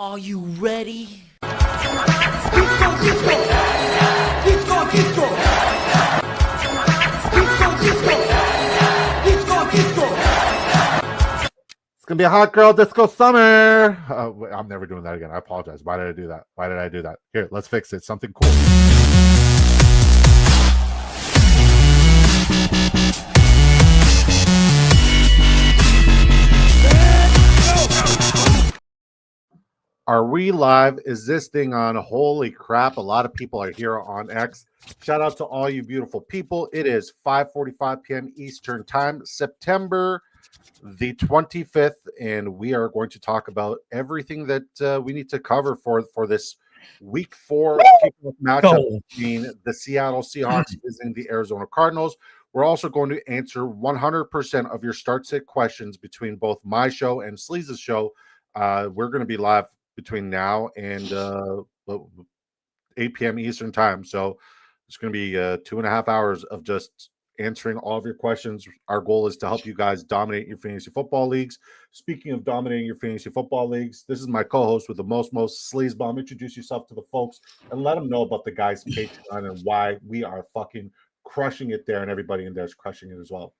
Are you ready? It's gonna be a hot girl disco summer. I'm never doing that again. I apologize. Why did I do that? Why did I do that? Here, let's fix it. Something cool. Are we live? Is this thing on? Holy crap. A lot of people are here on X. Shout out to all you beautiful people. It is 5:45 p.m. Eastern Time, September the 25th, and we are going to talk about everything that we need to cover for this week 4 matchup between the Seattle Seahawks visiting the Arizona Cardinals. We're also going to answer 100% of your start sit questions between both my show and Sleez's show. We're going to be live between now and 8 p.m. Eastern Time. So it's going to be 2.5 hours of just answering all of your questions. Our goal is to help you guys dominate your fantasy football leagues. Speaking of dominating your fantasy football leagues, this is my co-host with the most Sleez Bomb. Introduce yourself to the folks and let them know about the guys' Patreon and why we are fucking crushing it there, and everybody in there is crushing it as well.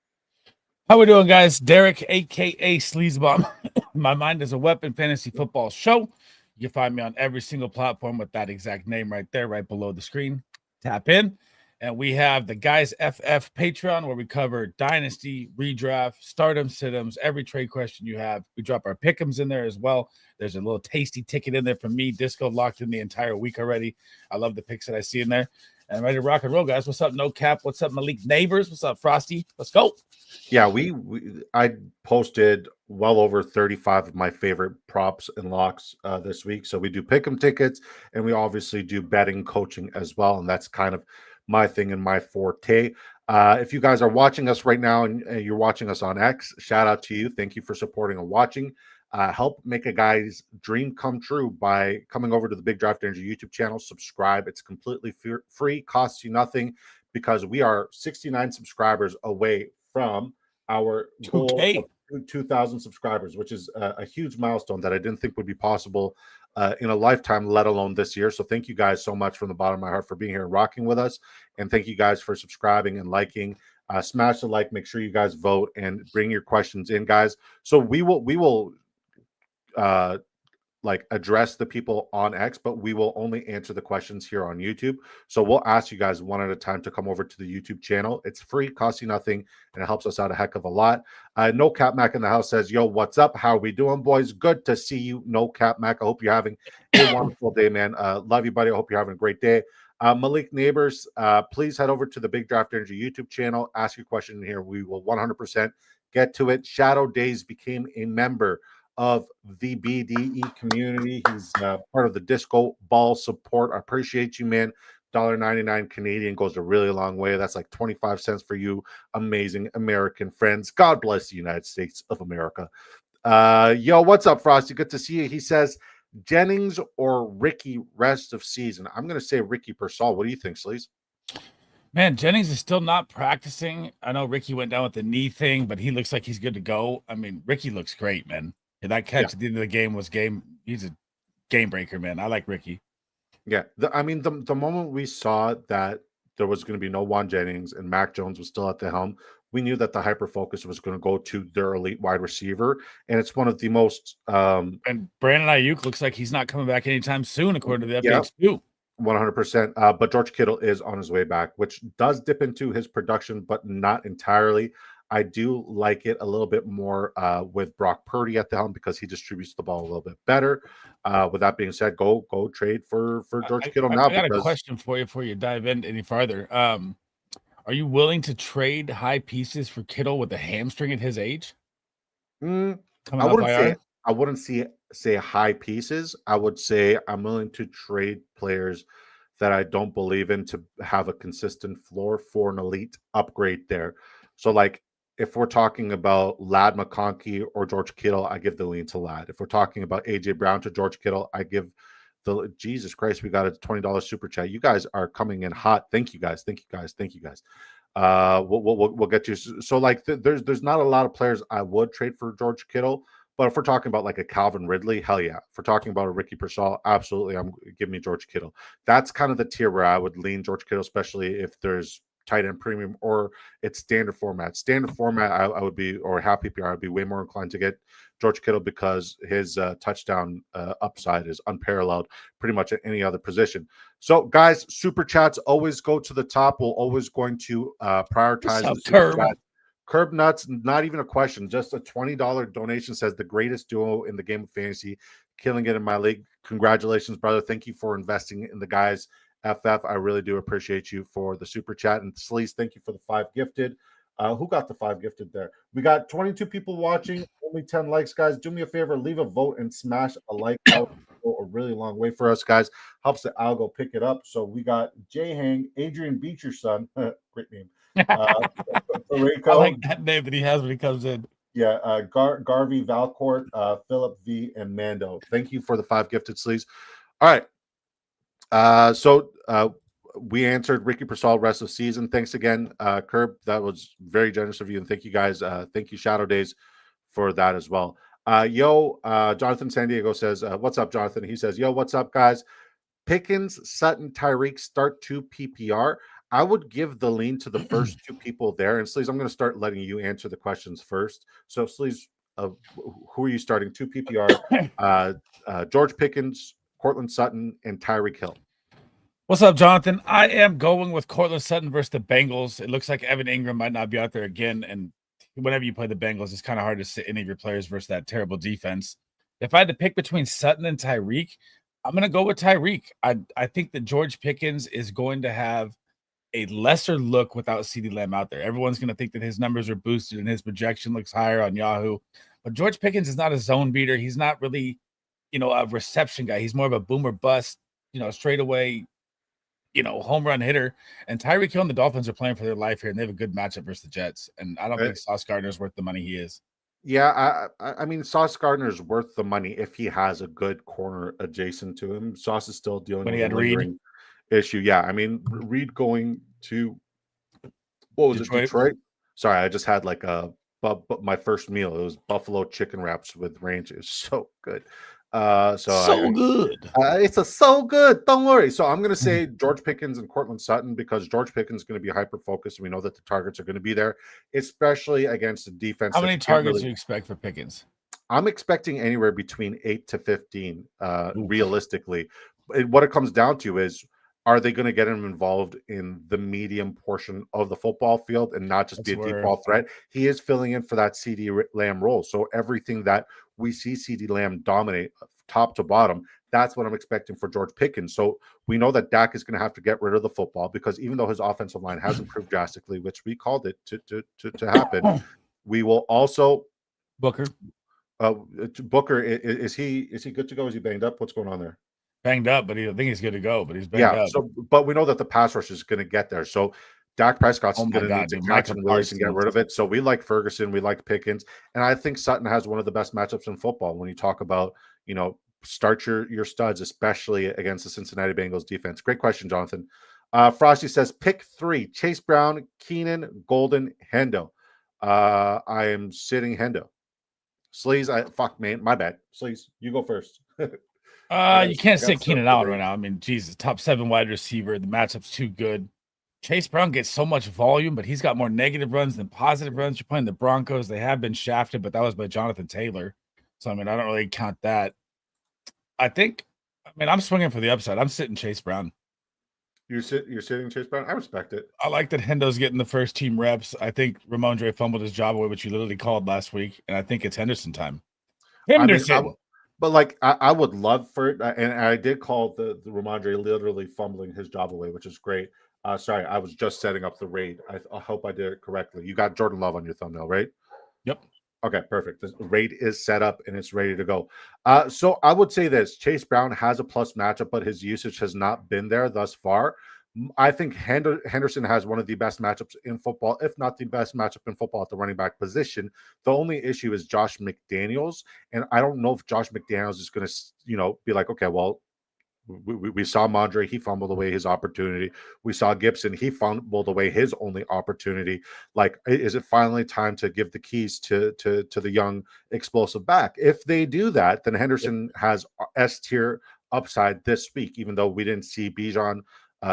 How we doing, guys? Derek, aka Sleez Bomb. My Mind is a Weapon fantasy football show. You can find me on every single platform with that exact name right there, right below the screen. Tap in. And we have the DFS Patreon, where we cover Dynasty, Redraft, Stardom, Situms, every trade question you have. We drop our pick'ems in there as well. There's a little tasty ticket in there from me. Disco locked in the entire week already. I love the picks that I see in there. And I'm ready to rock and roll, guys. What's up, No Cap? What's up, Malik Neighbors? What's up, Frosty? Let's go. Yeah, I posted well over 35 of my favorite props and locks this week. So we do pick'em tickets, and we obviously do betting coaching as well. And that's kind of my thing and my forte. If you guys are watching us right now and you're watching us on X, shout out to you. Thank you for supporting and watching. Help make a guy's dream come true by coming over to the Big Draft Energy YouTube channel. Subscribe. It's completely free, costs you nothing, because we are 69 subscribers away from our goal of 2,000 subscribers, which is a huge milestone that I didn't think would be possible in a lifetime, let alone this year. So thank you guys so much from the bottom of my heart for being here and rocking with us. And thank you guys for subscribing and liking. Smash the like, make sure you guys vote and bring your questions in, guys. So we will like address the people on X, but we will only answer the questions here on YouTube. So we'll ask you guys one at a time to come over to the YouTube channel. It's free, costs you nothing, and it helps us out a heck of a lot. No Cap Mac in the house says, yo, what's up? How are we doing, boys? Good to see you, No Cap Mac. I hope you're having a wonderful day, man. Love you, buddy. I hope you're having a great day. Malik Neighbors, please head over to the Big Draft Energy YouTube channel. Ask your question here. We will 100% get to it. Shadow Days became a member of the BDE community. He's part of the Disco Ball support. I appreciate you, man. $1.99 Canadian goes a really long way. That's like 25 cents for you, amazing American friends. God bless the United States of America. Yo, what's up, Frosty? Good to see you. He says, Jennings or Ricky rest of season. I'm going to say Ricky Persall. What do you think, Sleez? Man, Jennings is still not practicing. I know Ricky went down with the knee thing, but he looks like he's good to go. I mean, Ricky looks great, man. And that catch at the end of the game was game. He's a game breaker, man. I like Ricky. Yeah. The moment we saw that there was going to be no Juan Jennings and Mac Jones was still at the helm, we knew that the hyper focus was going to go to their elite wide receiver. And it's one of the most and Brandon Ayuk looks like he's not coming back anytime soon, according to the updates too. 100%. But George Kittle is on his way back, which does dip into his production, but not entirely. I do like it a little bit more with Brock Purdy at the helm because he distributes the ball a little bit better. With that being said, go trade for George Kittle now. I got a question for you before you dive in any farther. Are you willing to trade high pieces for Kittle with a hamstring at his age? I wouldn't say high pieces. I would say I'm willing to trade players that I don't believe in to have a consistent floor for an elite upgrade there. So like, if we're talking about Ladd McConkey or George Kittle, I give the lean to Ladd. If we're talking about AJ Brown to George Kittle, I give the Jesus Christ. We got a $20 super chat. You guys are coming in hot. Thank you guys. We'll get you. So like, there's not a lot of players I would trade for George Kittle, But if we're talking about like a Calvin Ridley, hell yeah. If we're talking about a Ricky Pearsall, absolutely, give me George Kittle. That's kind of the tier where I would lean George Kittle, especially if there's tight end premium or it's standard format. Standard format, I would be, or half PPR, I'd be way more inclined to get George Kittle because his touchdown upside is unparalleled pretty much at any other position. So, guys, super chats always go to the top. We're always going to prioritize the super chat. Curb Nuts, not even a question, just a $20 donation, says the greatest duo in the game of fantasy, killing it in my league. Congratulations, brother. Thank you for investing in the guys. FF, I really do appreciate you for the super chat. And Sleez, thank you for the 5 gifted. Who got the 5 gifted there? We got 22 people watching, only 10 likes, guys. Do me a favor, leave a vote and smash a like. That would go a really long way for us, guys. Helps the algo pick it up. So we got Jay Hang, Adrian Beecher's son, great name. I like that name that he has when he comes in. Yeah, Garvey, Valcourt, Philip V, and Mando. Thank you for the 5 gifted Sleeves. All right. So we answered Ricky Pearsall rest of season. Thanks again, Curb. That was very generous of you. And thank you guys. Thank you, Shadow Days, for that as well. Jonathan San Diego says, what's up, Jonathan? He says, yo, what's up, guys? Pickens, Sutton, Tyreek start 2 PPR. I would give the lean to the first 2 people there. And Sleaze, I'm going to start letting you answer the questions first. So, Sleaze, who are you starting? 2 PPR, George Pickens, Cortland Sutton, and Tyreek Hill. What's up, Jonathan? I am going with Cortland Sutton versus the Bengals. It looks like Evan Ingram might not be out there again. And whenever you play the Bengals, it's kind of hard to sit any of your players versus that terrible defense. If I had to pick between Sutton and Tyreek, I'm going to go with Tyreek. I think that George Pickens is going to have a lesser look without CeeDee Lamb out there. Everyone's going to think that his numbers are boosted and his projection looks higher on Yahoo. But George Pickens is not a zone beater. He's not really, a reception guy. He's more of a boomer bust, straight away, home run hitter. And Tyreek Hill and the Dolphins are playing for their life here, and they have a good matchup versus the Jets. And I don't think Sauce Gardner is worth the money he is. Yeah, I mean, Sauce Gardner is worth the money if he has a good corner adjacent to him. Sauce is still dealing with a lingering issue. Yeah, I mean, Reed going to Detroit? Sorry, I just had like my first meal. It was buffalo chicken wraps with ranch. It was so good. Good. It's so good. Don't worry. So I'm going to say George Pickens and Cortland Sutton because George Pickens is going to be hyper focused. We know that the targets are going to be there, especially against the defense. How many targets do you expect for Pickens? I'm expecting anywhere between 8 to 15, realistically. What it comes down to is, are they going to get him involved in the medium portion of the football field and not just be a deep ball threat? He is filling in for that CeeDee Lamb role. So everything that we see CeeDee Lamb dominate top to bottom, that's what I'm expecting for George Pickens. So we know that Dak is going to have to get rid of the football because even though his offensive line has improved drastically, which we called it to happen, we will also Booker. Booker, is he good to go? Is he banged up? What's going on there? Banged up, but I think he's good to go. But he's banged up. So, but we know that the pass rush is going to get there. So Dak Prescott's going to need to catch and release and get rid of it. So we like Ferguson, we like Pickens, and I think Sutton has one of the best matchups in football when you talk about start your studs, especially against the Cincinnati Bengals defense. Great question, Jonathan. Frosty says pick 3: Chase Brown, Keenan, Golden, Hendo. I am sitting Hendo. Sleaze, fuck man, my bad. Sleaze, you go first. You can't sit Keenan Allen right now. I mean, Jesus, top 7 wide receiver. The matchup's too good. Chase Brown gets so much volume, but he's got more negative runs than positive runs. You're playing the Broncos. They have been shafted, but that was by Jonathan Taylor. So, I mean, I don't really count that. I'm swinging for the upside. I'm sitting Chase Brown. You're sitting Chase Brown? I respect it. I like that Hendo's getting the first team reps. I think Ramondre fumbled his job away, which you literally called last week, and I think it's Henderson time. Henderson. But I would love for it, and I did call the Ramondre literally fumbling his job away, which is great. Sorry, I was just setting up the raid. I hope I did it correctly. You got Jordan Love on your thumbnail, right? Yep. Okay, perfect. The raid is set up and it's ready to go. So I would say this: Chase Brown has a plus matchup, but his usage has not been there thus far. I think Henderson has one of the best matchups in football, if not the best matchup in football at the running back position. The only issue is Josh McDaniels, and I don't know if Josh McDaniels is going to, be like, okay, well, We saw Mondre, he fumbled away his opportunity. We saw Gibson, he fumbled away his only opportunity. Like, is it finally time to give the keys to the young explosive back? If they do that, then Henderson has S tier upside this week, even though we didn't see Bijan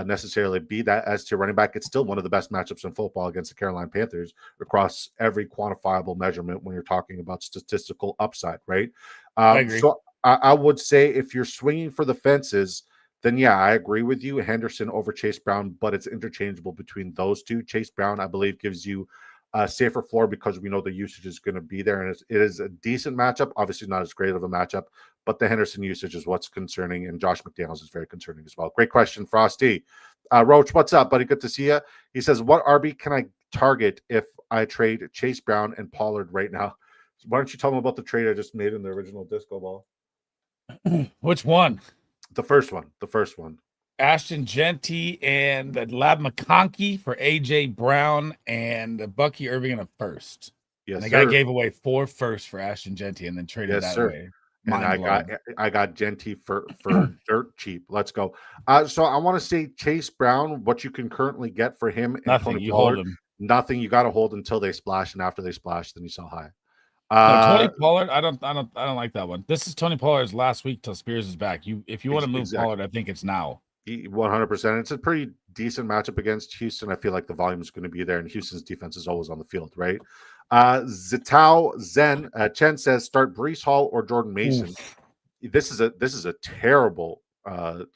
necessarily be that S tier running back. It's still one of the best matchups in football against the Carolina Panthers across every quantifiable measurement when you're talking about statistical upside, right? I agree. So I would say if you're swinging for the fences, then yeah, I agree with you. Henderson over Chase Brown, but it's interchangeable between those two. Chase Brown, I believe, gives you a safer floor because we know the usage is going to be there, and it is a decent matchup. Obviously, not as great of a matchup, but the Henderson usage is what's concerning, and Josh McDaniels is very concerning as well. Great question, Frosty. Roach, what's up, buddy? Good to see you. He says, what RB can I target if I trade Chase Brown and Pollard right now? Why don't you tell them about the trade I just made in the original disco ball? Which one? The first one. The first one. Ashton Genty and the Lab McConkey for AJ Brown and Bucky Irving in a first. Yes, and the sir. guy gave away 4 firsts for Ashton Genty and then traded that away. And I got Genty for dirt cheap. Let's go. So I want to say Chase Brown, what you can currently get for him and Nothing. Tony You Pollard, hold him. nothing. You got to hold until they splash, and after they splash, then you sell high. No, Tony Pollard, I don't like that one. This is Tony Pollard's last week till Spears is back. If you want to move Pollard, I think it's now. 100%. It's a pretty decent matchup against Houston. I feel like the volume is going to be there, and Houston's defense is always on the field, right? Zitao Zen Chen says start Breece Hall or Jordan Mason. Oof. This is a terrible.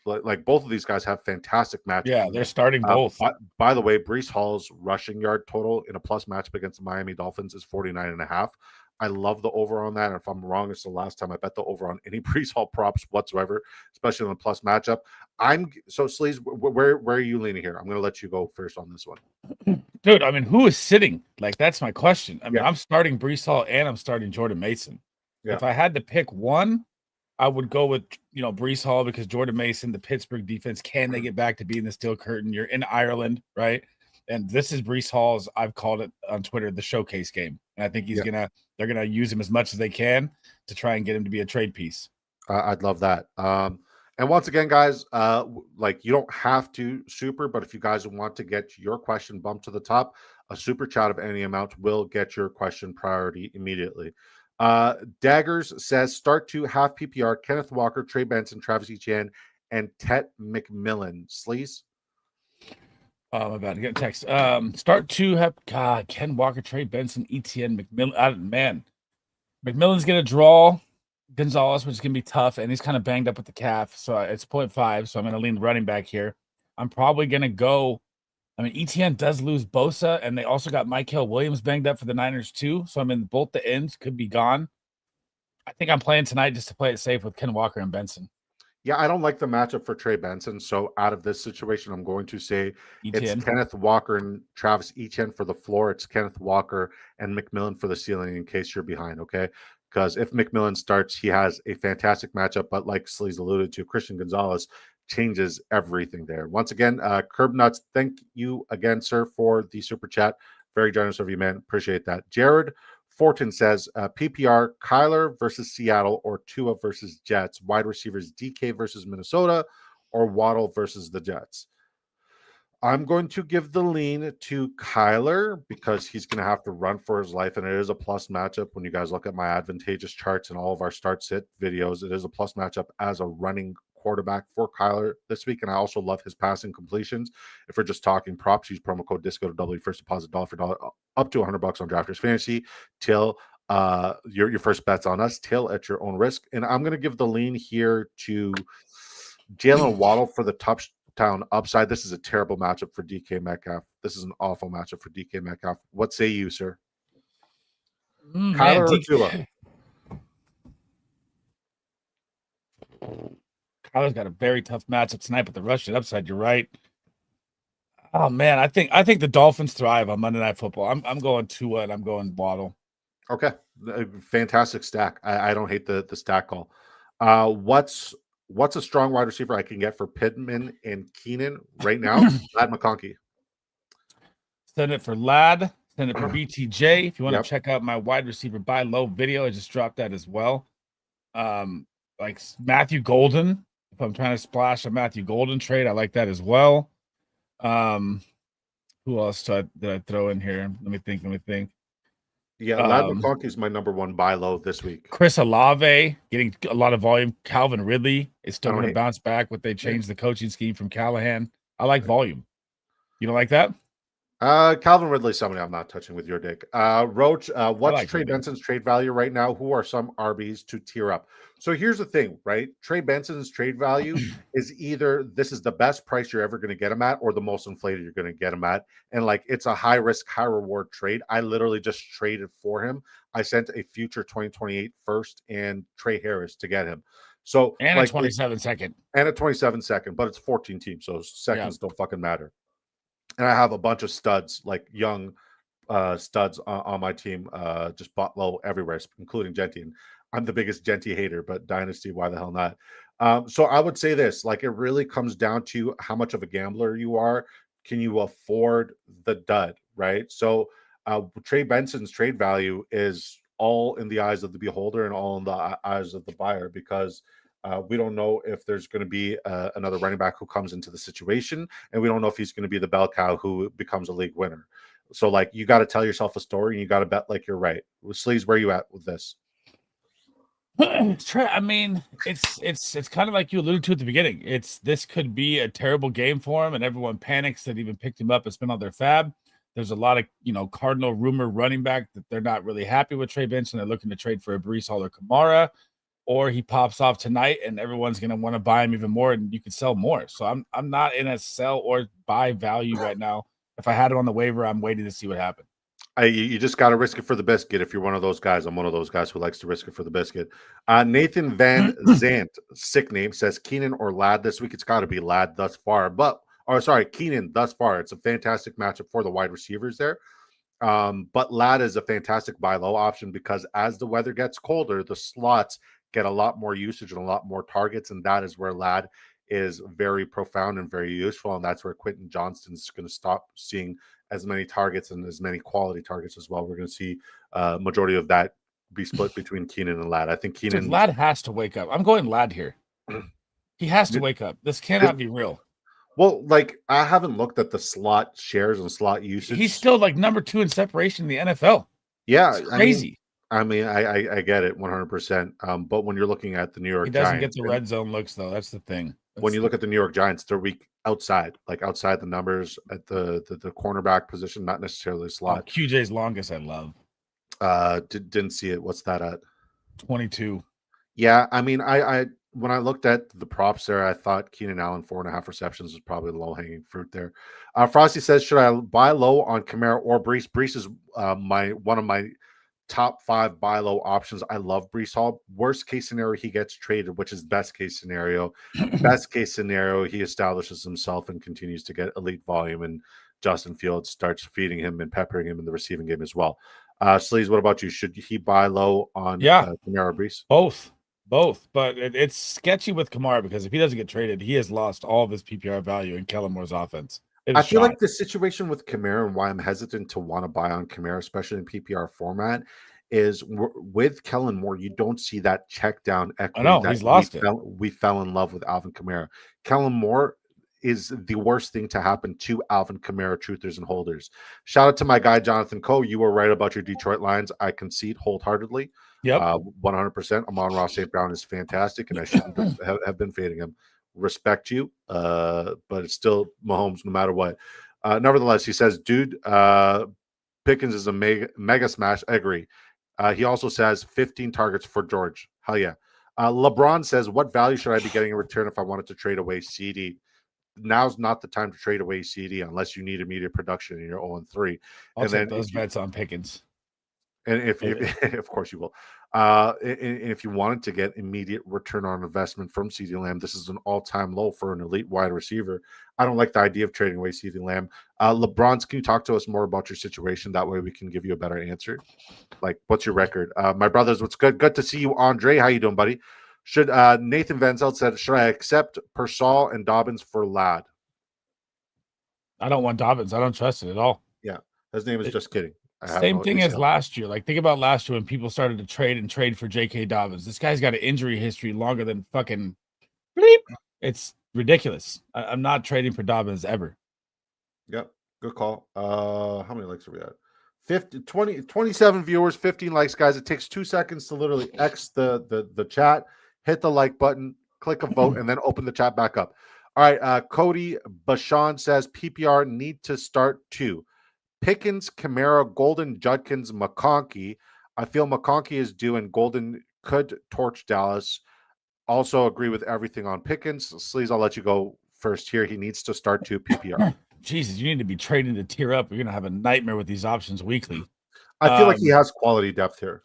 Like both of these guys have fantastic matchups. Yeah, they're starting both. By the way, Breece Hall's rushing yard total in a plus matchup against the Miami Dolphins is 49.5. I love the over on that. And if I'm wrong, it's the last time I bet the over on any Breece Hall props whatsoever, especially in the plus matchup. So Sleez, where are you leaning here? I'm going to let you go first on this one. Dude, I mean, who is sitting? Like, that's my question. I mean, I'm starting Breece Hall and I'm starting Jordan Mason. Yeah. If I had to pick one, I would go with, Breece Hall because Jordan Mason, the Pittsburgh defense, can they get back to being the steel curtain? You're in Ireland, right? And this is Breece Hall's, I've called it on Twitter, the showcase game. And I think they're going to use him as much as they can to try and get him to be a trade piece. I'd love that. And once again, guys, like you don't have to super, but if you guys want to get your question bumped to the top, a super chat of any amount will get your question priority immediately. Daggers says start to half PPR, Kenneth Walker, Trey Benson, Travis Etienne, and Tet McMillan. Sleez? I'm about to get a text. Start to have Ken Walker, Trey Benson, Etienne, McMillan. Man, McMillan's going to draw Gonzalez, which is going to be tough, and he's kind of banged up with the calf, so it's 0.5, so I'm going to lean running back here. I'm probably going to go. I mean, Etienne does lose Bosa, and they also got Michael Williams banged up for the Niners too, so I mean, both the ends could be gone. I think I'm playing tonight just to play it safe with Ken Walker and Benson. Yeah, I don't like the matchup for Trey Benson, so out of this situation, I'm going to say Etienne. It's Kenneth Walker and Travis Etienne for the floor. It's Kenneth Walker and McMillan for the ceiling in case you're behind, okay? Because if McMillan starts, he has a fantastic matchup, but like Sleez alluded to, Christian Gonzalez changes everything there. Once again, Curb Nuts, thank you again, sir, for the super chat. Very generous of you, man. Appreciate that. Jared Fortin says, PPR, Kyler versus Seattle or Tua versus Jets. Wide receivers, DK versus Minnesota or Waddle versus the Jets. I'm going to give the lean to Kyler because he's going to have to run for his life, and it is a plus matchup. When you guys look at my advantageous charts and all of our start sit videos, it is a plus matchup as a running quarterback for Kyler this week, and I also love his passing completions. If we're just talking props, use promo code DISCO to double your first deposit dollar for dollar up to $100 on Drafters Fantasy till your first bet's on us, till at your own risk. And I'm going to give the lean here to Jalen Waddle for the touchdown upside. This is a terrible matchup for DK Metcalf. This is an awful matchup for DK Metcalf. What say you, sir? Kyler or Tua? Kyler's got a very tough matchup tonight, but the rushing upside, you're right. Oh man, I think the Dolphins thrive on Monday Night Football. I'm going Tua and I'm going Waddle. Okay, fantastic stack. I don't hate the stack call. What's a strong wide receiver I can get for Pittman and Keenan right now? Lad McConkey. Send it for Lad. Send it for BTJ. If you want to check out my wide receiver buy low video, I just dropped that as well. Like Matthew Golden If I'm trying to splash a Matthew Golden trade, I like that as well. Who else did I throw in here? Let me think. Yeah, Lad McConkey is my number one buy low this week. Chris Olave getting a lot of volume. Calvin Ridley is still I don't going to hate- bounce back. What they changed the coaching scheme from Callahan. I like volume. You don't like that? Calvin Ridley, somebody I'm not touching with your dick. Roach, what's like Trey Ridley. Benson's trade value right now? Who are some RBs to tier up? So here's the thing, right? Trey Benson's trade value is either this is the best price you're ever going to get him at, or the most inflated you're going to get him at. And like it's a high risk, high reward trade. I literally just traded for him. I sent a future 2028 first and Trey Harris to get him. So And like a 27 second. And a 27 second, but it's 14 teams, so seconds don't fucking matter. And I have a bunch of studs, like young studs on my team, just bought low everywhere, including Genty. And I'm the biggest Genty hater, but Dynasty, why the hell not? So I would say this, like it really comes down to how much of a gambler you are. Can you afford the dud, right? So Trey Benson's trade value is all in the eyes of the beholder and all in the eyes of the buyer, because we don't know if there's going to be another running back who comes into the situation, and we don't know if he's going to be the bell cow who becomes a league winner. So, like, you got to tell yourself a story, and you got to bet like you're right. Sleez, where are you at with this? I mean, it's kind of like you alluded to at the beginning. This could be a terrible game for him, and everyone panics that even picked him up and spent all their fab. There's a lot of Cardinal rumor running back that they're not really happy with Trey Benson. They're looking to trade for a Breece Hall or Kamara. Or he pops off tonight and everyone's going to want to buy him even more and you can sell more. So I'm not in a sell or buy value right now. If I had it on the waiver, I'm waiting to see what happens. You just got to risk it for the biscuit. If you're one of those guys, I'm one of those guys who likes to risk it for the biscuit. Nathan Van Zant, sick name, says Keenan or Lad this week. It's got to be Lad thus far. Keenan thus far. It's a fantastic matchup for the wide receivers there. But Lad is a fantastic buy low option because as the weather gets colder, the slots get a lot more usage and a lot more targets, and that is where Lad is very profound and very useful, and that's where Quentin Johnston's going to stop seeing as many targets and as many quality targets as well. We're going to see majority of that be split between Keenan and Lad. I think Keenan... Dude, Lad has to wake up. I'm going Lad here. He has to wake up. This cannot be real. Well, like, I haven't looked at the slot shares and slot usage. He's still like number 2 in separation in the NFL. Yeah, it's crazy. I get it 100%. But when you're looking at the New York Giants, he doesn't get the red zone looks though. That's the thing. When you look at the New York Giants, they're weak outside the numbers at the cornerback position, not necessarily slot. QJ's longest, I love. Didn't see it. What's that at? 22. Yeah, I mean, I when I looked at the props there, I thought Keenan Allen 4.5 receptions was probably the low hanging fruit there. Frosty says, should I buy low on Kamara or Breece? Breece is one of my top 5 buy low options. I love Breece Hall. Worst case scenario, he gets traded, which is best case scenario. Best case scenario, he establishes himself and continues to get elite volume, and Justin Fields starts feeding him and peppering him in the receiving game as well. Sleez, what about you? Should he buy low on Kamara or Breece? Both, but it's sketchy with Kamara because if he doesn't get traded, he has lost all of his PPR value in Kellen Moore's offense. I feel like the situation with Kamara and why I'm hesitant to want to buy on Kamara, especially in PPR format, is with Kellen Moore, you don't see that check down equity. I know, he's lost it. We fell in love with Alvin Kamara. Kellen Moore is the worst thing to happen to Alvin Kamara truthers and holders. Shout out to my guy, Jonathan Coe. You were right about your Detroit Lions. I concede wholeheartedly. Yep. 100%. Amon-Ra St. Brown is fantastic, and I shouldn't have been fading him. Respect you, but it's still Mahomes no matter what. Nevertheless, he says, dude, Pickens is a mega smash. I agree. He also says 15 targets for George. Hell yeah. LeBron says, what value should I be getting in return if I wanted to trade away CD? Now's not the time to trade away CD unless you need immediate production and you're 0-3. I'll take those bets on Pickens. And if of course you will. And if you wanted to get immediate return on investment from CeeDee Lamb, this is an all-time low for an elite wide receiver. I don't like the idea of trading away CeeDee Lamb. LeBron, can you talk to us more about your situation? That way we can give you a better answer. Like, what's your record? My brothers, what's good? Good to see you, Andre. How you doing, buddy? Should Nathan Van Zelt said, should I accept Persall and Dobbins for Lad? I don't want Dobbins. I don't trust it at all. Yeah, his name is just kidding. Same thing as last year. Like, think about last year when people started to trade for J.K. Dobbins. This guy's got an injury history longer than fucking bleep. It's ridiculous. I'm not trading for Dobbins ever. Yep. Good call. How many likes are we at? 27 viewers, 15 likes, guys. It takes 2 seconds to literally X the chat, hit the like button, click a vote, and then open the chat back up. All right. Cody Bashan says PPR need to start 2. Pickens, Kamara, Golden, Judkins, McConkey. I feel McConkey is due and Golden could torch Dallas. Also agree with everything on Pickens. Sleez, I'll let you go first here. He needs to start 2 PPR. Jesus, you need to be trading to tier up. You're going to have a nightmare with these options weekly. I feel like he has quality depth here.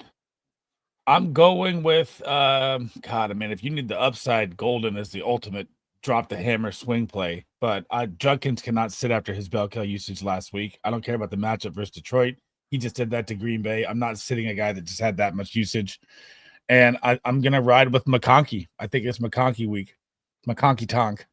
I'm going with, God, I mean, if you need the upside, Golden is the ultimate drop the hammer swing play. But Judkins cannot sit after his bell cow usage last week. I don't care about the matchup versus Detroit. He just did that to Green Bay. I'm not sitting a guy that just had that much usage. And I'm going to ride with McConkey. I think it's McConkey week. McConkey tonk.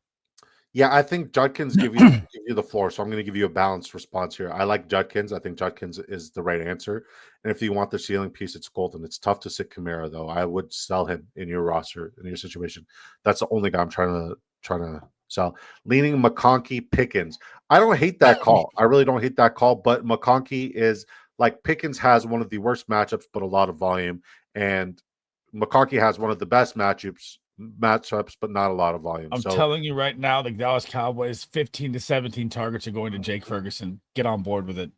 Yeah, I think Judkins give you the floor. So I'm going to give you a balanced response here. I like Judkins. I think Judkins is the right answer. And if you want the ceiling piece, it's Golden. It's tough to sit Kamara, though. I would sell him in your roster, in your situation. That's the only guy I'm trying to sell. Leaning McConkey, Pickens. I don't hate that call. I really don't hate that call. But McConkey is like Pickens has one of the worst matchups, but a lot of volume. And McConkey has one of the best matchups, but not a lot of volume. I'm telling you right now, the Dallas Cowboys 15 to 17 targets are going to Jake Ferguson. Get on board with it.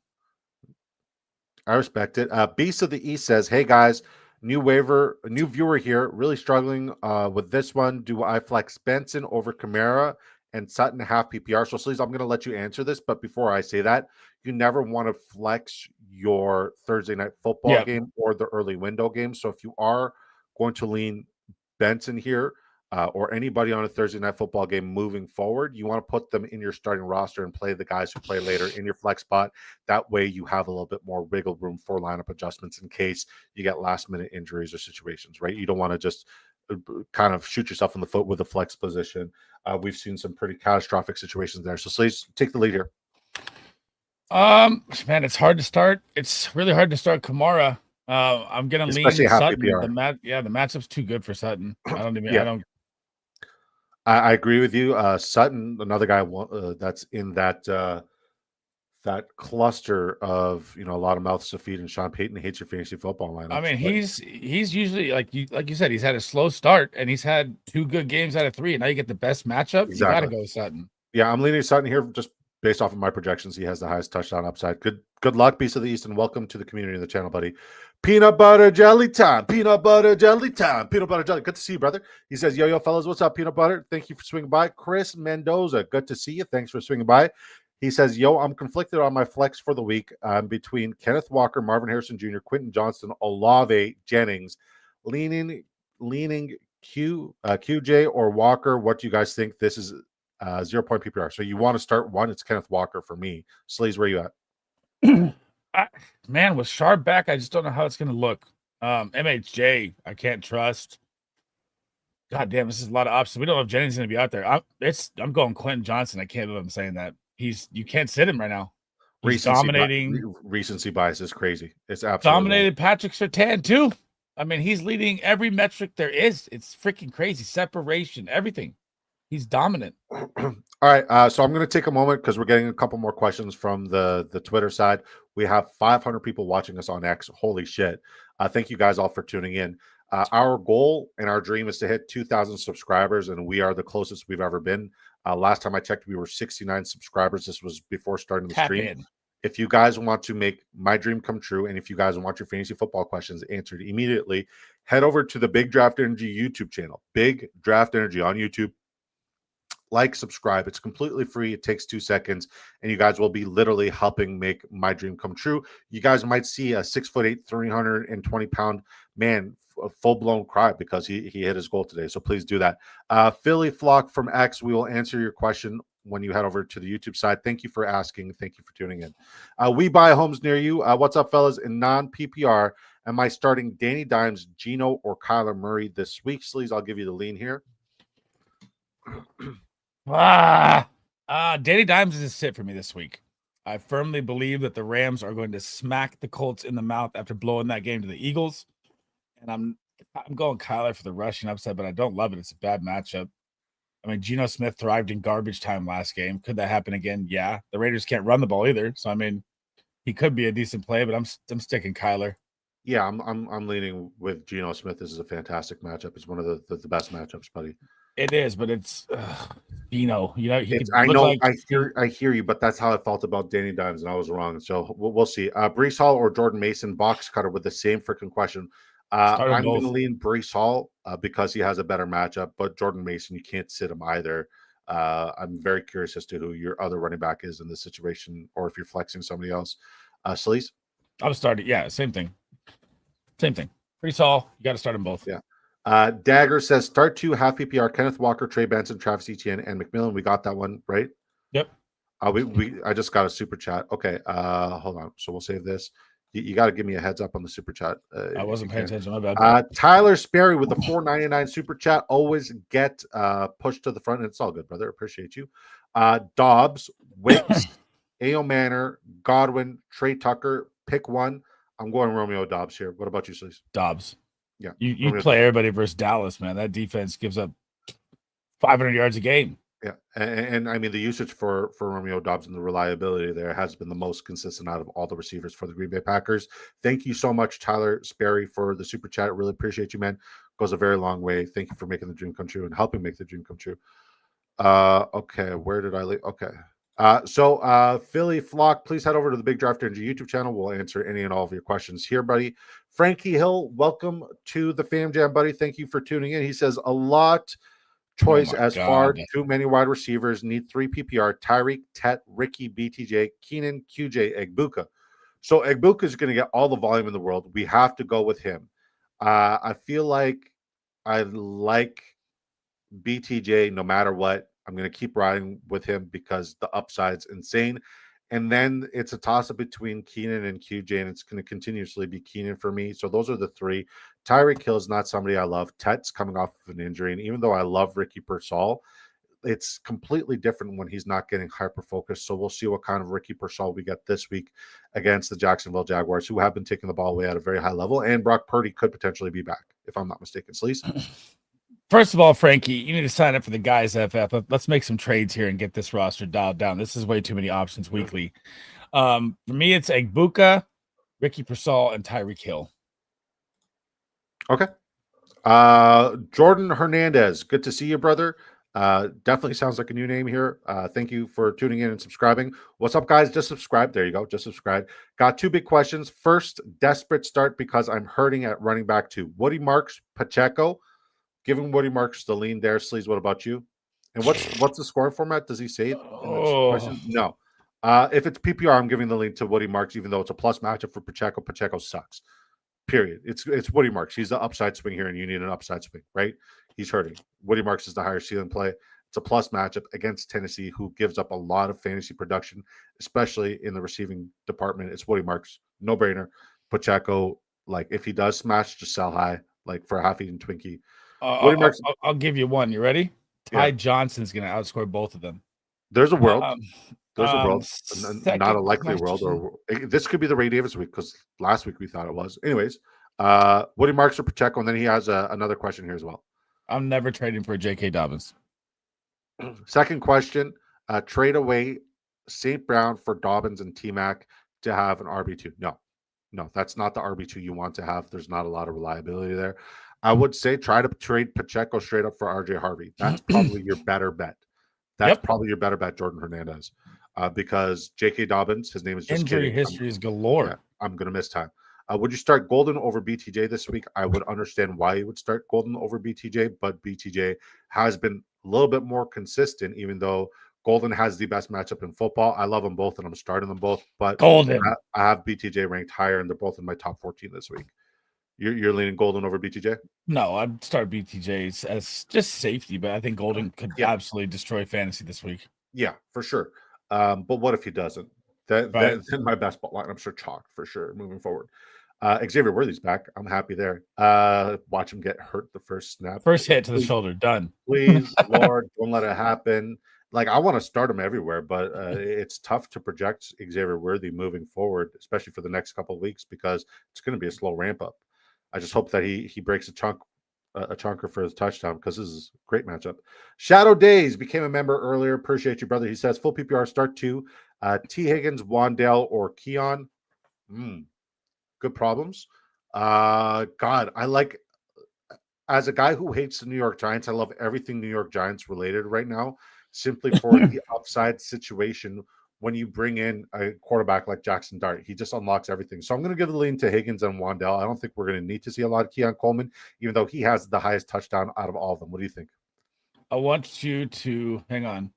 I respect it. Beast of the East says, "Hey guys, new viewer here. Really struggling with this one. Do I flex Benson over Kamara and Sutton half PPR?" So, Sleez, I'm going to let you answer this, but before I say that, you never want to flex your Thursday night football game or the early window game. So, if you are going to lean Benson here or anybody on a Thursday night football game moving forward, you want to put them in your starting roster and play the guys who play later in your flex spot. That way you have a little bit more wiggle room for lineup adjustments in case you get last minute injuries or situations, right? You don't want to just kind of shoot yourself in the foot with a flex position. We've seen some pretty catastrophic situations there. So please take the lead here. Man, it's hard to start. It's really hard to start Kamara. I'm gonna lean Sutton. The matchup's too good for Sutton. I agree with you. Sutton, another guy that's in that cluster of a lot of mouths to feed, and Sean Payton hates your fantasy football lineup. I mean, he's usually like you said, he's had a slow start and he's had 2 good games out of 3, and now you get the best matchup. Exactly. You got to go Sutton. Yeah, I'm leaning Sutton here just based off of my projections. He has the highest touchdown upside. Good luck, Beast of the East, and welcome to the community of the channel, buddy. Peanut butter jelly time. Peanut butter jelly time. Peanut butter jelly. Good to see you, brother. He says, yo, fellas, what's up, peanut butter? Thank you for swinging by. Chris Mendoza, good to see you. Thanks for swinging by. He says, yo, I'm conflicted on my flex for the week between Kenneth Walker, Marvin Harrison Jr., Quentin Johnston, Olave, Jennings, leaning QJ or Walker. What do you guys think? This is 0 point PPR. So you want to start one. It's Kenneth Walker for me. Sleez, where you at? Man, with Sharp back, I just don't know how it's going to look. MHJ, I can't trust. God damn, this is a lot of options. We don't know if Jennings is going to be out there. I'm going Quentin Johnson. I can't believe I'm saying that. You can't sit him right now. He's dominating. Recency bias is crazy. It's absolutely dominated Patrick Surtain too. I mean, he's leading every metric there is. It's freaking crazy. Separation, everything. He's dominant. All right. So I'm going to take a moment because we're getting a couple more questions from the Twitter side. We have 500 people watching us on X. Holy shit. Thank you guys all for tuning in. Our goal and our dream is to hit 2,000 subscribers, and we are the closest we've ever been. Last time I checked, we were 69 subscribers. This was before starting the stream. If you guys want to make my dream come true, and if you guys want your fantasy football questions answered immediately, head over to the Big Draft Energy YouTube channel. Big Draft Energy on YouTube. Like, subscribe. It's completely free. It takes 2 seconds, and you guys will be literally helping make my dream come true. You guys might see a 6'8", 320-pound man full-blown cry because he hit his goal today. So please do that. Philly Flock from X, we will answer your question when you head over to the YouTube side. Thank you for asking. Thank you for tuning in. We buy homes near you. What's up, fellas? In non-PPR, am I starting Danny Dimes, Geno, or Kyler Murray this week? Sleez, I'll give you the lean here. Danny Dimes is a sit for me this week. I firmly believe that the Rams are going to smack the Colts in the mouth after blowing that game to the Eagles. And I'm going Kyler for the rushing upside, but I don't love it. It's a bad matchup. I mean, Geno Smith thrived in garbage time last game. Could that happen again? Yeah. The Raiders can't run the ball either. So, I mean, he could be a decent play, but I'm sticking Kyler. Yeah, I'm leaning with Geno Smith. This is a fantastic matchup. It's one of the best matchups, buddy. It is, but it's Geno. You know, I know, I hear you, but that's how I felt about Danny Dimes, and I was wrong. So we'll see. Brees Hall or Jordan Mason, box cutter with the same freaking question. I'm going to lean Brees Hall because he has a better matchup, but Jordan Mason, you can't sit him either. I'm very curious as to who your other running back is in this situation, or if you're flexing somebody else. Sleez? I'm starting. Yeah, same thing. Same thing. Brees Hall, you got to start them both. Yeah. Dagger says start 2 half PPR, Kenneth Walker, Trey Benson, Travis Etienne, and McMillan. We got that one, right? Yep. I just got a super chat. Okay. Hold on. So we'll save this. You got to give me a heads up on the super chat. I wasn't paying attention. My bad. Tyler Sperry with the $4.99 super chat. Always get pushed to the front. And it's all good, brother. Appreciate you. Dobbs, Wicks, A.O. Manor, Godwin, Trey Tucker. Pick one. I'm going Romeo Dobbs here. What about you, Sleez? Dobbs. Yeah. You play everybody versus Dallas, man. That defense gives up 500 yards a game. Yeah. And I mean, the usage for Romeo Dobbs and the reliability there has been the most consistent out of all the receivers for the Green Bay Packers. Thank you so much, Tyler Sperry, for the super chat. Really appreciate you, man. Goes a very long way. Thank you for making the dream come true and helping make the dream come true. Okay. Where did I leave? Okay. So Philly Flock, please head over to the Big Draft Energy YouTube channel. We'll answer any and all of your questions here, buddy. Frankie Hill, welcome to the Fam Jam, buddy. Thank you for tuning in. He says a lot choice far too many wide receivers. Need 3 PPR: Tyreek, Tet, Ricky, BTJ, Keenan, QJ, Egbuka. So Egbuka is going to get all the volume in the world. We have to go with him. I feel like I like BTJ no matter what. I'm going to keep riding with him because the upside's insane. And then it's a toss-up between Keenan and QJ, and it's going to continuously be Keenan for me. So those are the 3. Tyreek Hill is not somebody I love. Tet's coming off of an injury, and even though I love Ricky Pearsall, it's completely different when he's not getting hyper-focused. So we'll see what kind of Ricky Pearsall we get this week against the Jacksonville Jaguars, who have been taking the ball away at a very high level, and Brock Purdy could potentially be back, if I'm not mistaken. Sleez? First of all, Frankie, you need to sign up for the Guys FF. Let's make some trades here and get this roster dialed down. This is way too many options weekly. For me, it's Egbuka, Ricky Pearsall, and Tyreek Hill. Okay. Jordan Hernandez, good to see you, brother. Definitely sounds like a new name here. Thank you for tuning in and subscribing. What's up, guys? Just subscribe. There you go. Just subscribe. Got 2 big questions. First, desperate start because I'm hurting at running back 2. Woody Marks, Pacheco. Giving Woody Marks the lean there. Sleaze, what about you? And what's the scoring format? Does he say it in the question? No. If it's PPR, I'm giving the lean to Woody Marks, even though it's a plus matchup for Pacheco. Pacheco sucks. Period. It's Woody Marks. He's the upside swing here, and you need an upside swing, right? He's hurting. Woody Marks is the higher ceiling play. It's a plus matchup against Tennessee, who gives up a lot of fantasy production, especially in the receiving department. It's Woody Marks. No brainer. Pacheco, like, if he does smash, just sell high, like for a half-eaten Twinkie. I'll give you one. You ready? Ty Johnson's going to outscore both of them. There's a world. There's a world. Not a likely world. Or this could be the Ray Davis week because last week we thought it was. Anyways, Woody Marks or Pacheco, and then he has another question here as well. I'm never trading for J.K. Dobbins. Second question, trade away St. Brown for Dobbins and T-Mac to have an RB2. No, that's not the RB2 you want to have. There's not a lot of reliability there. I would say try to trade Pacheco straight up for RJ Harvey. That's probably your better bet. That's probably your better bet, Jordan Hernandez, because J.K. Dobbins, his name is just injury history is galore. Yeah, I'm going to miss time. Would you start Golden over BTJ this week? I would understand why you would start Golden over BTJ, but BTJ has been a little bit more consistent, even though Golden has the best matchup in football. I love them both, and I'm starting them both. But Golden, I have BTJ ranked higher, and they're both in my top 14 this week. You're leaning Golden over BTJ? No, I'd start BTJ as just safety, but I think Golden could absolutely destroy fantasy this week. Yeah, for sure. But what if he doesn't? That's my best lineup for chalk for sure moving forward. Xavier Worthy's back. I'm happy there. Watch him get hurt the first snap. First hit to the shoulder. Done. Please, Lord, don't let it happen. Like, I want to start him everywhere, but it's tough to project Xavier Worthy moving forward, especially for the next couple of weeks, because it's going to be a slow ramp up. I just hope that he breaks a chunk a chunker for his touchdown because this is a great matchup. Shadow Days became a member earlier. Appreciate you, brother. He says full PPR start 2. T. Higgins, Wandale, or Keon. Good problems. God, I like, as a guy who hates the New York Giants, I love everything New York Giants related right now, simply for the upside situation. When you bring in a quarterback like Jackson Dart, he just unlocks everything. So I'm going to give the lean to Higgins and Wandale. I don't think we're going to need to see a lot of Keon Coleman, even though he has the highest touchdown out of all of them. What do you think? I want you to hang on.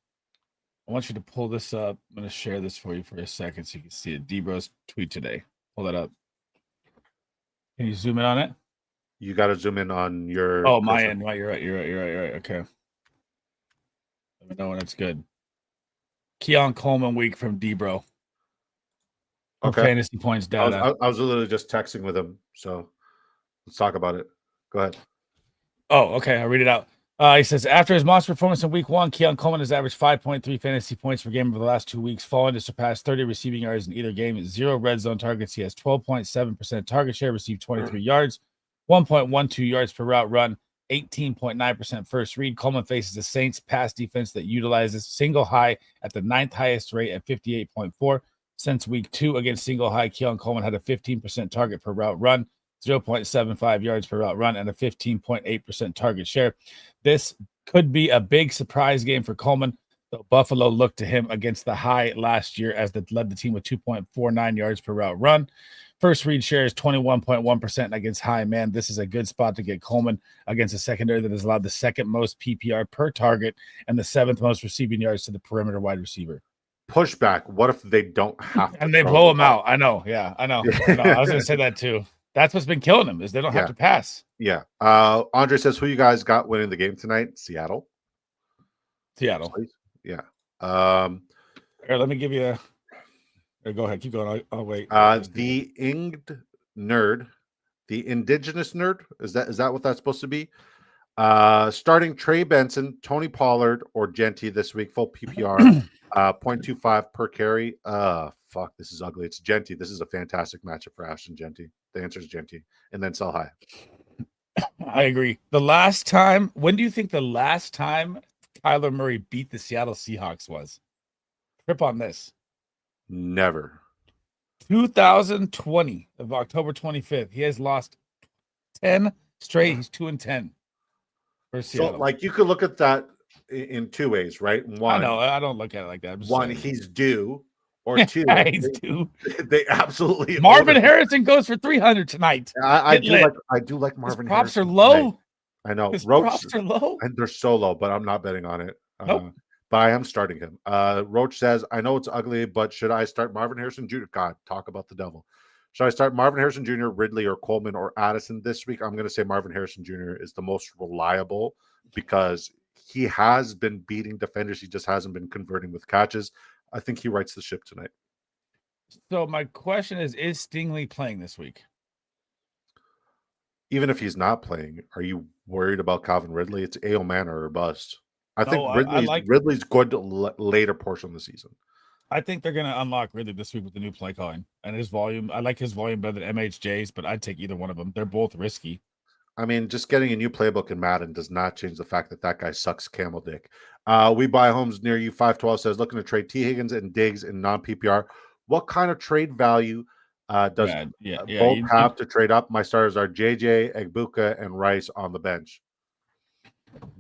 I want you to pull this up. I'm going to share this for you for a second so you can see it. D-Bro's tweet today. Pull that up. Can you zoom in on it? You got to zoom in on your. Oh, my end. Right, you're right. You're right. Okay. Let me know when it's good. Keon Coleman week from D-Bro. Okay. Fantasy points data. I was literally just texting with him, so let's talk about it. Go ahead. Oh, okay. I'll read it out. He says, after his monster performance in week 1, Keon Coleman has averaged 5.3 fantasy points per game over the last 2 weeks, falling to surpass 30 receiving yards in either game. 0 red zone targets. He has 12.7% target share, received 23 yards, 1.12 yards per route run, 18.9% first read. Coleman faces the Saints pass defense that utilizes single high at the 9th highest rate at 58.4. Since week 2 against single high, Keon Coleman had a 15% target per route run, 0.75 yards per route run, and a 15.8% target share. This could be a big surprise game for Coleman, though Buffalo looked to him against the high last year as that led the team with 2.49 yards per route run. First read share is 21.1% against high. Man, this is a good spot to get Coleman against a secondary that has allowed the 2nd most PPR per target and the 7th most receiving yards to the perimeter wide receiver. Pushback. What if they don't have to? And they blow him out? I know. Yeah, I know. I was going to say that too. That's what's been killing them is they don't have to pass. Yeah. Andre says, who you guys got winning the game tonight? Seattle. Yeah. Here, let me give you a. Go ahead. Keep going. I'll wait. The Inged Nerd, the Indigenous Nerd. Is that what that's supposed to be? Starting Trey Benson, Tony Pollard, or Genty this week. Full PPR. 0.25 per carry. Fuck, this is ugly. It's Genty. This is a fantastic matchup for Ashton Genty. The answer is Genty, and then sell high. I agree. When do you think the last time Kyler Murray beat the Seattle Seahawks was? Trip on this. Never. 2020 of October 25th. He has lost 10 straight. He's 2-10 for Seattle. So, like, you could look at that in 2 ways, right? One, I know. I don't look at it like that. One, he's due. Or 2, they absolutely. Marvin Harrison goes for 300 tonight. I do like Marvin. His props Harrison are low. tonight. I know. His props are low, and they're so low, but I'm not betting on it. Nope. But I am starting him. Roach says, I know it's ugly, but should I start Marvin Harrison Jr.? God, talk about the devil. Should I start Marvin Harrison Jr., Ridley, or Coleman, or Addison this week? I'm going to say Marvin Harrison Jr. is the most reliable because he has been beating defenders. He just hasn't been converting with catches. I think he rights the ship tonight. So my question is Stingley playing this week? Even if he's not playing, are you worried about Calvin Ridley? It's A.O. Manor or bust. I think Ridley's good later portion of the season. I think they're going to unlock Ridley this week with the new play calling and his volume. I like his volume better than MHJ's, but I'd take either one of them. They're both risky. I mean, just getting a new playbook in Madden does not change the fact that guy sucks camel dick. We buy homes near you. 512 says, looking to trade T. Higgins and Diggs in non-PPR. What kind of trade value does both have to trade up? My starters are JJ, Egbuka, and Rice on the bench.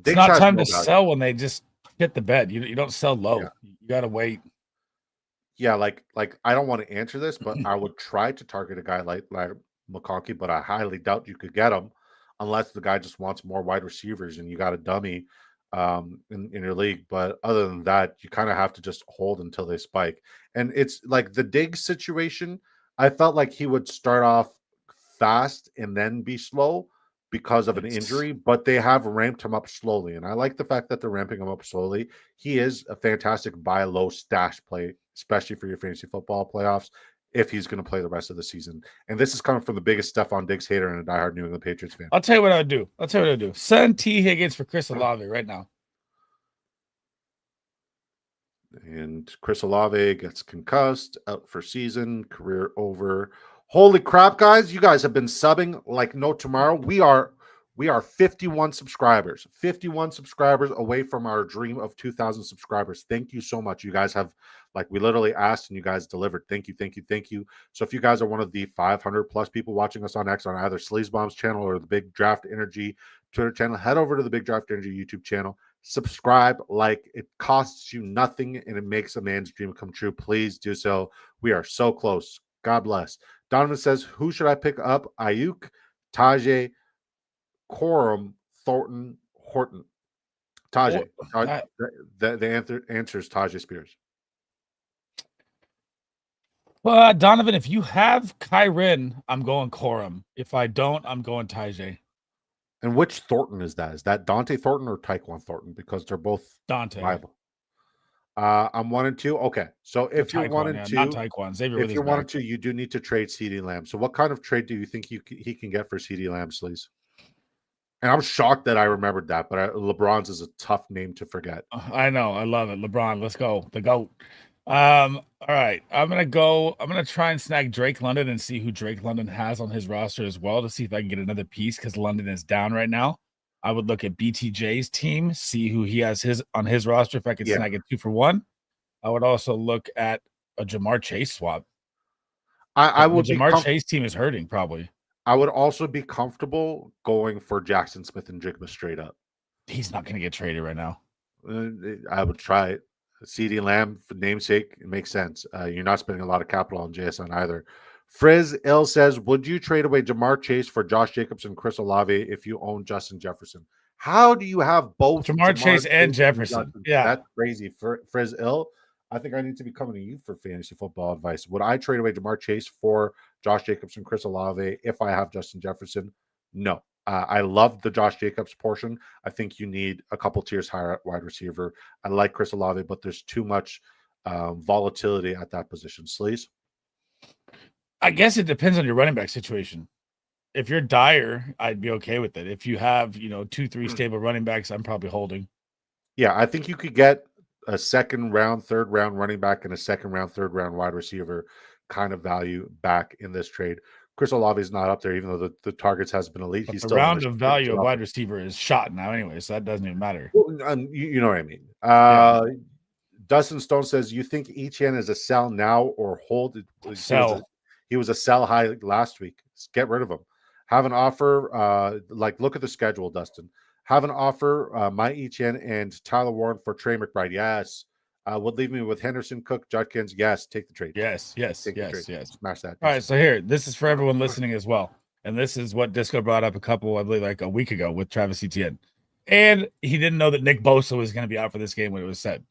It's not time to sell when they just hit the bed. You don't sell low. Yeah. You got to wait. Yeah, like I don't want to answer this, but I would try to target a guy like McConkey, but I highly doubt you could get him unless the guy just wants more wide receivers and you got a dummy in your league. But other than that, you kind of have to just hold until they spike. And it's like the Diggs situation. I felt like he would start off fast and then be slow because of an injury, but they have ramped him up slowly. And I like the fact that they're ramping him up slowly. He is a fantastic buy low stash play, especially for your fantasy football playoffs, if he's going to play the rest of the season. And this is coming from the biggest Stephon Diggs hater and a diehard New England Patriots fan. I'll tell you what I would do. Send T. Higgins for Chris Olave right now. And Chris Olave gets concussed, out for season, career over. Holy crap, guys. You guys have been subbing like no tomorrow. We are We are 51 subscribers, 51 subscribers away from our dream of 2,000 subscribers. Thank you so much. You guys have, like, we literally asked and you guys delivered. Thank you, thank you, thank you. So if you guys are one of the 500 plus people watching us on X on either Sleez Bomb's channel or the Big Draft Energy Twitter channel, head over to the Big Draft Energy YouTube channel. Subscribe, like, it costs you nothing and it makes a man's dream come true. Please do so. We are so close. God bless. Donovan says, who should I pick up? Ayuk, Tajay, Corum, Thornton, Horton. Tajay. The answer is Tajay Spears. Well, Donovan, if you have Kyren, I'm going Corum. If I don't, I'm going Tajay. And which Thornton is that? Is that Dante Thornton or Tyquan Thornton? Because they're both Dante. rival. I'm 1 and 2. Okay. So if you're 1 and 2, not Tyquan. Xavier if you're 1 and 2, you do need to trade CeeDee Lamb. So what kind of trade do you think he can get for CeeDee Lamb, Sleez? And I'm shocked that I remembered that, but LeBron's is a tough name to forget. I know. I love it. LeBron, let's go. The GOAT. All right. I'm gonna try and snag Drake London and see who Drake London has on his roster as well to see if I can get another piece because London is down right now. I would look at BTJ's team, see who he has on his roster if I could snag a 2-for-1. I would also look at a Jamar Chase swap. I would Jamar Chase team is hurting probably. I would also be comfortable going for Jackson Smith and Jigma straight up. He's not going to get traded right now. I would try it. CeeDee Lamb, for namesake, it makes sense. You're not spending a lot of capital on JSN either. Frizz Ill says, would you trade away Jamar Chase for Josh Jacobs and Chris Olave if you own Justin Jefferson? How do you have both Jamar Chase and Jefferson? Yeah, that's crazy. Frizz Ill, I think I need to be coming to you for fantasy football advice. Would I trade away Jamar Chase for Josh Jacobs and Chris Olave if I have Justin Jefferson? No. I love the Josh Jacobs portion. I think you need a couple tiers higher at wide receiver. I like Chris Olave, but there's too much volatility at that position. Sleez? I guess it depends on your running back situation. If you're Dyer, I'd be okay with it. If you have, 2-3 stable running backs, I'm probably holding. Yeah, I think you could get a second round, third round running back and a second round, third round wide receiver kind of value back in this trade. Chris Olave is not up there, even though the targets has been elite. But he's the still round of value of wide receiver is shot now anyway, so that doesn't even matter. Well, you know what I mean. Dustin Stone says, you think Etienne is a sell now or hold? Sell. He was a sell high last week. Get rid of him. Have an offer. Look at the schedule, Dustin. Have an offer. My Etienne and Tyler Warren for Trey McBride. Yes. Would leave me with Henderson, Cook, Judkins. Yes. Take the trade. Yes. Smash that. All right. So here, this is for everyone listening as well. And this is what Disco brought up I believe, like a week ago with Travis Etienne. And he didn't know that Nick Bosa was going to be out for this game when it was said.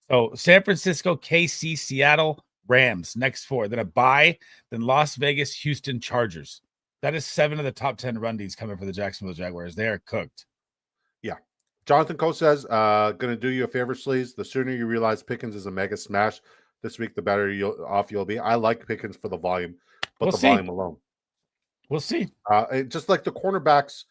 So San Francisco, KC, Seattle, Rams, next 4. Then a bye, then Las Vegas, Houston, Chargers. That is 7 of the top 10 run-Ds coming for the Jacksonville Jaguars. They are cooked. Yeah. Jonathan Cole says, going to do you a favor, Sleez. The sooner you realize Pickens is a mega smash this week, the better you'll be. I like Pickens for the volume, but volume alone. We'll see. Just like the cornerbacks,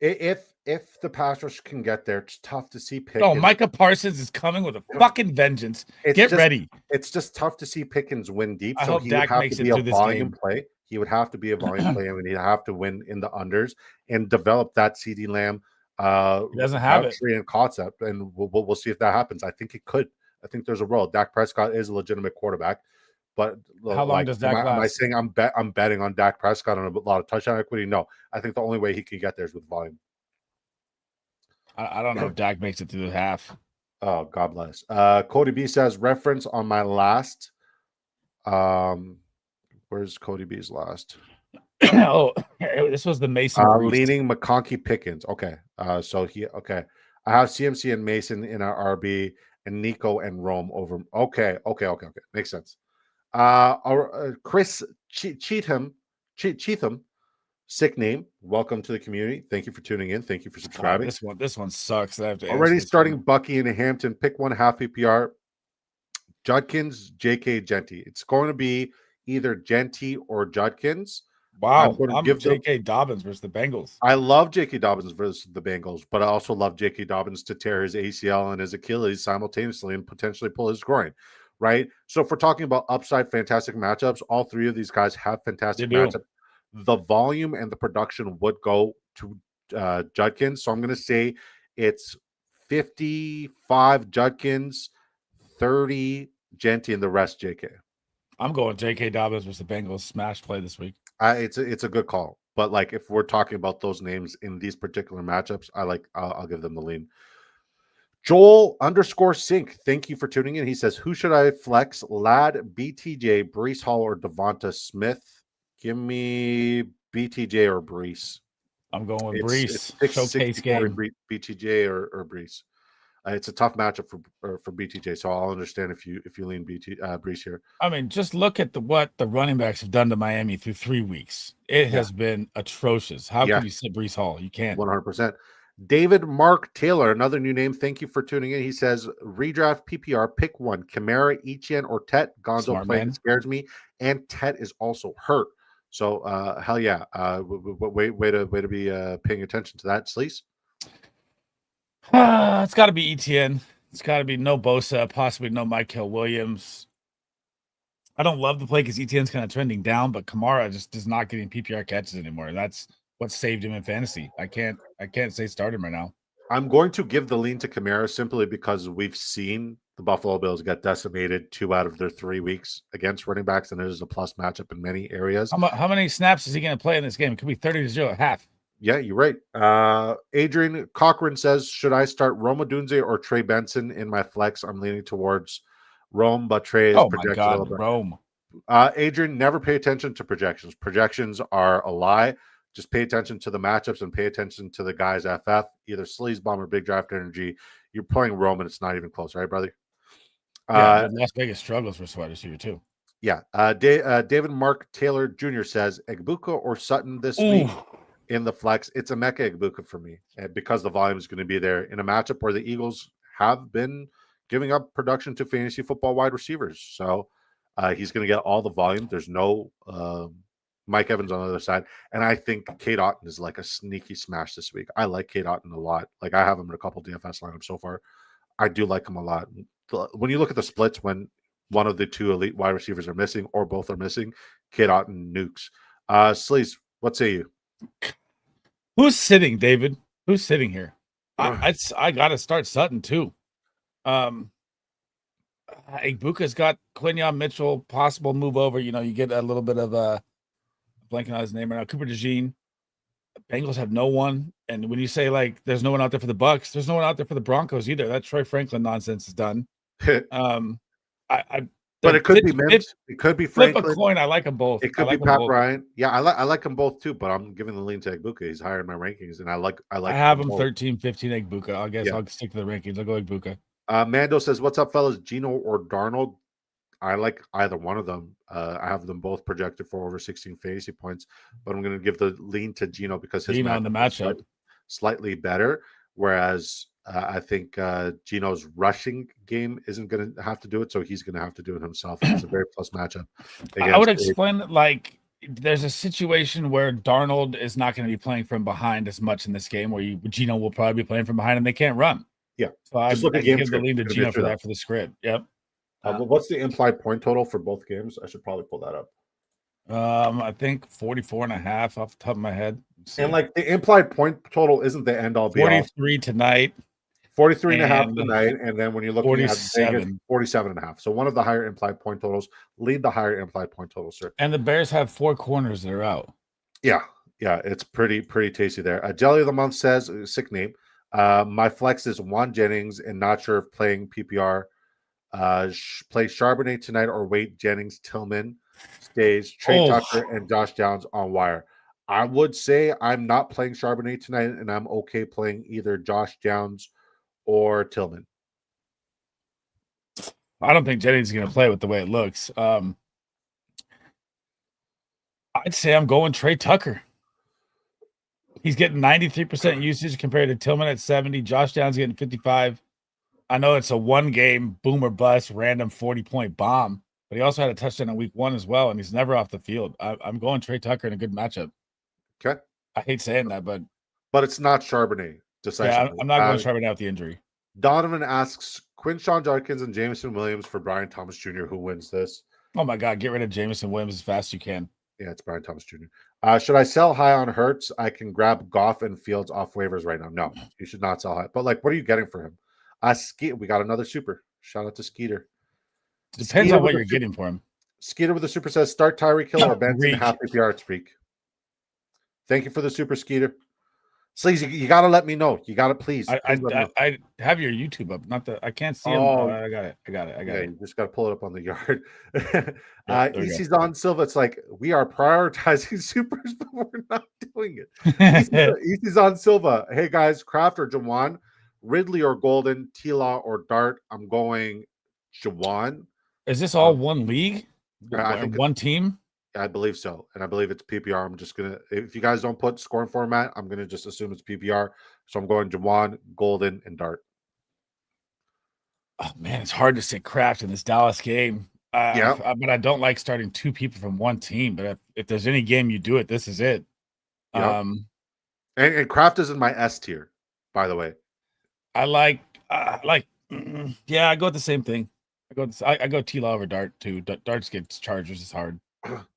if the pass rush can get there, it's tough to see Pickens. Oh, Micah Parsons is coming with a fucking vengeance. Get ready. It's just tough to see Pickens win deep. I so hope he Dak would have makes to it be through a this volume game. play. He would have to be a volume play, and he'd have to win in the unders and develop that CeeDee Lamb he doesn't have it and concept, and we'll see if that happens. I think it could. I think there's a role. Dak Prescott is a legitimate quarterback, but how long does Dak last? Am I saying I'm betting on Dak Prescott on a lot of touchdown equity? No, I think the only way he can get there is with volume. I don't know if Dak makes it through the half. Oh, God bless. Cody B says, reference on my last. Where's Cody B's last? This was the Mason. Leaning McConkey Pickens. Okay. I have CMC and Mason in our RB and Nico and Rome over. Okay. Makes sense. Chris Cheatham, sick name. Welcome to the community. Thank you for tuning in. Thank you for subscribing. This one sucks. I have to already starting Bucky and Hampton. Pick one half PPR. Judkins, JK, Genty. It's going to be either Genty or Judkins. Wow, I'm J.K. Dobbins versus the Bengals. I love J.K. Dobbins versus the Bengals, but I also love J.K. Dobbins to tear his ACL and his Achilles simultaneously and potentially pull his groin, right? So if we're talking about upside fantastic matchups, all 3 of these guys have fantastic matchups. The volume and the production would go to Judkins. So I'm going to say it's 55 Judkins, 30 Genty, and the rest JK. I'm going J.K. Dobbins versus the Bengals smash play this week. It's a good call, but like if we're talking about those names in these particular matchups, I'll give them the lean. Joel_Sync, thank you for tuning in. He says, "Who should I flex? Ladd, BTJ, Breece Hall, or Devonta Smith?" Give me BTJ or Breece. I'm going with It's Breece. Showcase game. BTJ or Breece. It's a tough matchup for BTJ, so I'll understand if you lean Breece here. I mean, just look at what the running backs have done to Miami through 3 weeks. It has been atrocious. How can you sit Breece Hall? You can't. 100%. David Mark Taylor, another new name. Thank you for tuning in. He says, redraft PPR, pick one. Kamara, Etienne, or Tet. Gonzo playing scares me. And Tet is also hurt. So, hell yeah. Way to be paying attention to that. Sleez? It's got to be Etienne. It's got to be no Bosa, possibly no Michael Williams. I don't love the play because Etienne's kind of trending down, but Kamara just is not getting PPR catches anymore. That's what saved him in fantasy. I can't say start him right now. I'm going to give the lean to Kamara simply because we've seen the Buffalo Bills get decimated 2 out of their 3 weeks against running backs, and it is a plus matchup in many areas. How many snaps is he going to play in this game? It could be 30-0 at half. Yeah, you're right. Adrian Cochran says, should I start Rome Odunze or Trey Benson in my flex? I'm leaning towards Rome, but Trey is projected a little bit. Rome. Adrian, never pay attention to projections. Projections are a lie. Just pay attention to the matchups and pay attention to the guys FF, either Sleaze Bomb or Big Draft Energy. You're playing Rome and it's not even close, right, brother? Yeah, Las Vegas struggles for wide receiver too. Yeah. David Mark Taylor Jr. says, Egbuka or Sutton this week in the flex. It's a Mecca Egbuka for me because the volume is going to be there in a matchup where the Eagles have been giving up production to fantasy football wide receivers. So he's going to get all the volume. There's no Mike Evans on the other side. And I think Kate Otten is like a sneaky smash this week. I like Kate Otten a lot. Like I have him in a couple DFS lineups so far. I do like him a lot. When you look at the splits, when one of the two elite wide receivers are missing or both are missing, Kate Otten nukes. Sleaze, what say you? Who's sitting, David? Who's sitting here? I got to start Sutton too. Egbuka's got Quinyon Mitchell, possible move over. You get a little bit of blanking on his name right now. Cooper DeJean. Bengals have no one, and when you say like there's no one out there for the Bucks, there's no one out there for the Broncos either. That Troy Franklin nonsense is done. But it could be Mims. It could be Franklin. Flip a coin. I like them both. It could be Pat Bryant. Yeah, I like them both too. But I'm giving the lean to Egbuka. He's higher in my rankings, and I have him 13, 15 Egbuka. I guess I'll stick to the rankings. I'll go Egbuka. Mando says, "What's up, fellas? Gino or Darnold?" I like either one of them. I have them both projected for over 16 fantasy points, but I'm going to give the lean to Gino because his matchup is slightly better. Whereas I think Gino's rushing game isn't going to have to do it, so he's going to have to do it himself. It's a very plus matchup. I would explain that like there's a situation where Darnold is not going to be playing from behind as much in this game, where Gino will probably be playing from behind, and they can't run. Yeah, so I give the lean to Gino for that for the script. Yep. What's the implied point total for both games? I should probably pull that up. I think 44.5 off the top of my head. And like the implied point total isn't the end all be all. 43 tonight. 43.5 tonight. And then when you're looking 47. at Vegas, 47.5. So one of the higher implied point totals. Lead the higher implied point total, sir. And the Bears have 4 corners that are out. Yeah. It's pretty tasty there. Jelly of the Month says, sick name. My flex is Juan Jennings and not sure if playing PPR. Play Charbonnet tonight or wait Jennings, Tillman stays, Trey Tucker, and Josh Downs on wire. I would say I'm not playing Charbonnet tonight, and I'm okay playing either Josh Downs or Tillman. I don't think Jennings is going to play with the way it looks. I'd say I'm going Trey Tucker. He's getting 93% usage compared to Tillman at 70. Josh Downs getting 55. I know it's a one-game boom or bust, random 40-point bomb, but he also had a touchdown in week 1 as well, and he's never off the field. I'm going Trey Tucker in a good matchup. Okay. I hate saying that, but it's not Charbonnet. Yeah, I'm not going Charbonnet with the injury. Donovan asks, Quinshawn Judkins and Jameson Williams for Brian Thomas Jr. Who wins this? Oh, my God. Get rid of Jameson Williams as fast as you can. Yeah, it's Brian Thomas Jr. Should I sell high on Hurts? I can grab Goff and Fields off waivers right now. No, you should not sell high. But like, what are you getting for him? We got another super. Shout out to Skeeter. Depends on what you're getting for him. Skeeter with the super says start Tyreek Hill or Benson half PPR Freak. Thank you for the super, Skeeter. Sleez, you got to let me know. You got to please. I have your YouTube up. Not the I can't see him. I got it. You just got to pull it up on the yard. EC's on Silva. It's like we are prioritizing supers, but we're not doing it. EC's on Silva. Hey guys, Kraft or Jawan, Ridley or Golden, T-Law or Dart. I'm going Jawan. Is this all one league? I think one team. I believe so, and I believe it's PPR. I'm just gonna, if you guys don't put scoring format, I'm gonna just assume it's PPR. So I'm going Jawan, Golden, and Dart. Oh man, it's hard to say Kraft in this Dallas game. But I don't like starting two people from one team. But if there's any game you do it, this is it. Yep. And Kraft is in my S tier, by the way. I go with the same thing. I go T-Law over Dart too. Dart's gets Chargers is hard.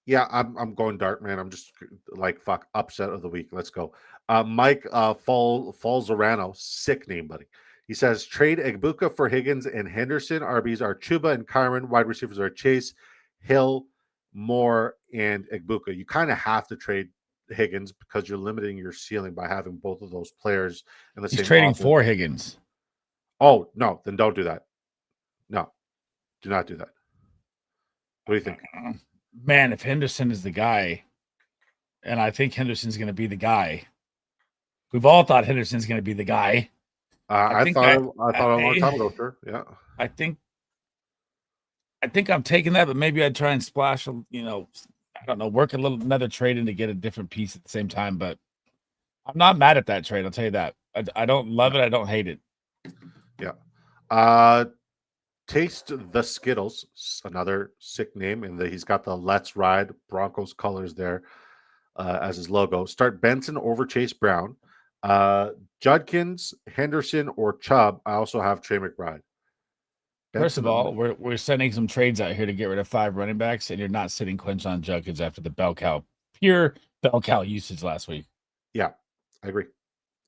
Yeah, I'm going Dart, man. I'm just like fuck upset of the week. Let's go. Mike Falzarano, sick name, buddy. He says trade Egbuka for Higgins and Henderson. RBs are Chuba and Kyron. Wide receivers are Chase, Hill, Moore, and Egbuka. You kind of have to trade Higgins because you're limiting your ceiling by having both of those players in the same. He's trading for Higgins. Oh no, then don't do that. No, do not do that. What do you think? Man, if Henderson is the guy, and I think Henderson's going to be the guy. We've all thought Henderson's going to be the guy. I thought a long time ago, sure. Yeah. I think I'm taking that, but maybe I'd try and splash, I don't know, work another trade in to get a different piece at the same time. But I'm not mad at that trade. I'll tell you that. I don't love it. I don't hate it. Yeah. Taste the Skittles, another sick name, and he's got the Let's Ride Broncos colors there as his logo. Start Benson over Chase Brown, Judkins, Henderson, or Chubb. I also have Trey McBride. First of all, we're sending some trades out here to get rid of 5 running backs, and you're not sitting Quinshon Judkins after the pure bell cow usage last week. Yeah, I agree.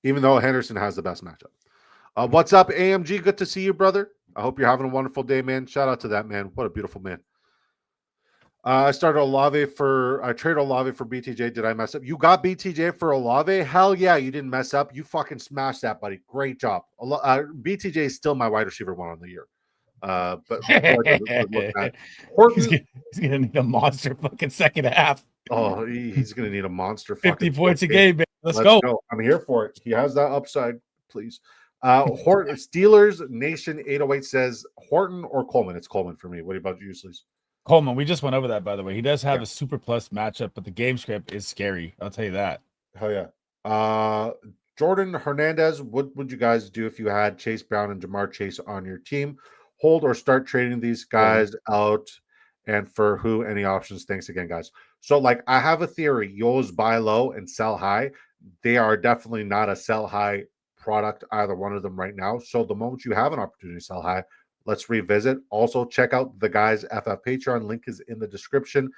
Even though Henderson has the best matchup. What's up, AMG? Good to see you, brother. I hope you're having a wonderful day, man. Shout out to that man. What a beautiful man. I traded Olave for BTJ. Did I mess up? You got BTJ for Olave? Hell yeah, you didn't mess up. You fucking smashed that, buddy. Great job. BTJ is still my wide receiver 1 on the year. But he's gonna need a monster fucking second half. Oh, he's gonna need a monster 50 points a game, man. Let's go. I'm here for it. He has that upside, please. Horton Steelers Nation 808 says Horton or Coleman. It's Coleman for me. What about you, Sleez? Coleman. We just went over that, by the way. He does have a super plus matchup, but the game script is scary. I'll tell you that. Hell yeah. Jordan Hernandez. What would you guys do if you had Chase Brown and Jamar Chase on your team? Hold or start trading these guys out, and for who? Any options? Thanks again, guys. So, like, I have a theory. You always buy low and sell high. They are definitely not a sell high product, either one of them right now. So the moment you have an opportunity to sell high, let's revisit. Also, check out the DFS Patreon. Link is in the description.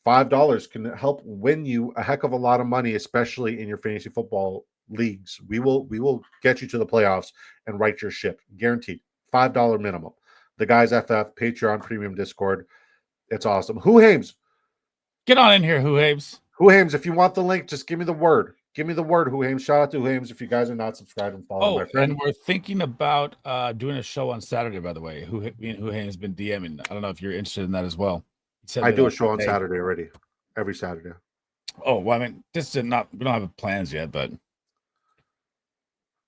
$5 can help win you a heck of a lot of money, especially in your fantasy football leagues. We will get you to the playoffs and right your ship, guaranteed. $5 minimum. The DFS Patreon Premium Discord. It's awesome. Who Hames? Get on in here, Who Hames. Who Hames? If you want the link, just give me the word. Give me the word, Who Hames. Shout out to Who Hames if you guys are not subscribed and following my friend. And we're thinking about doing a show on Saturday, by the way. Who Hames has been DMing. I don't know if you're interested in that as well. I do a show on Saturday already. Every Saturday. Oh, well, I mean, we don't have plans yet, but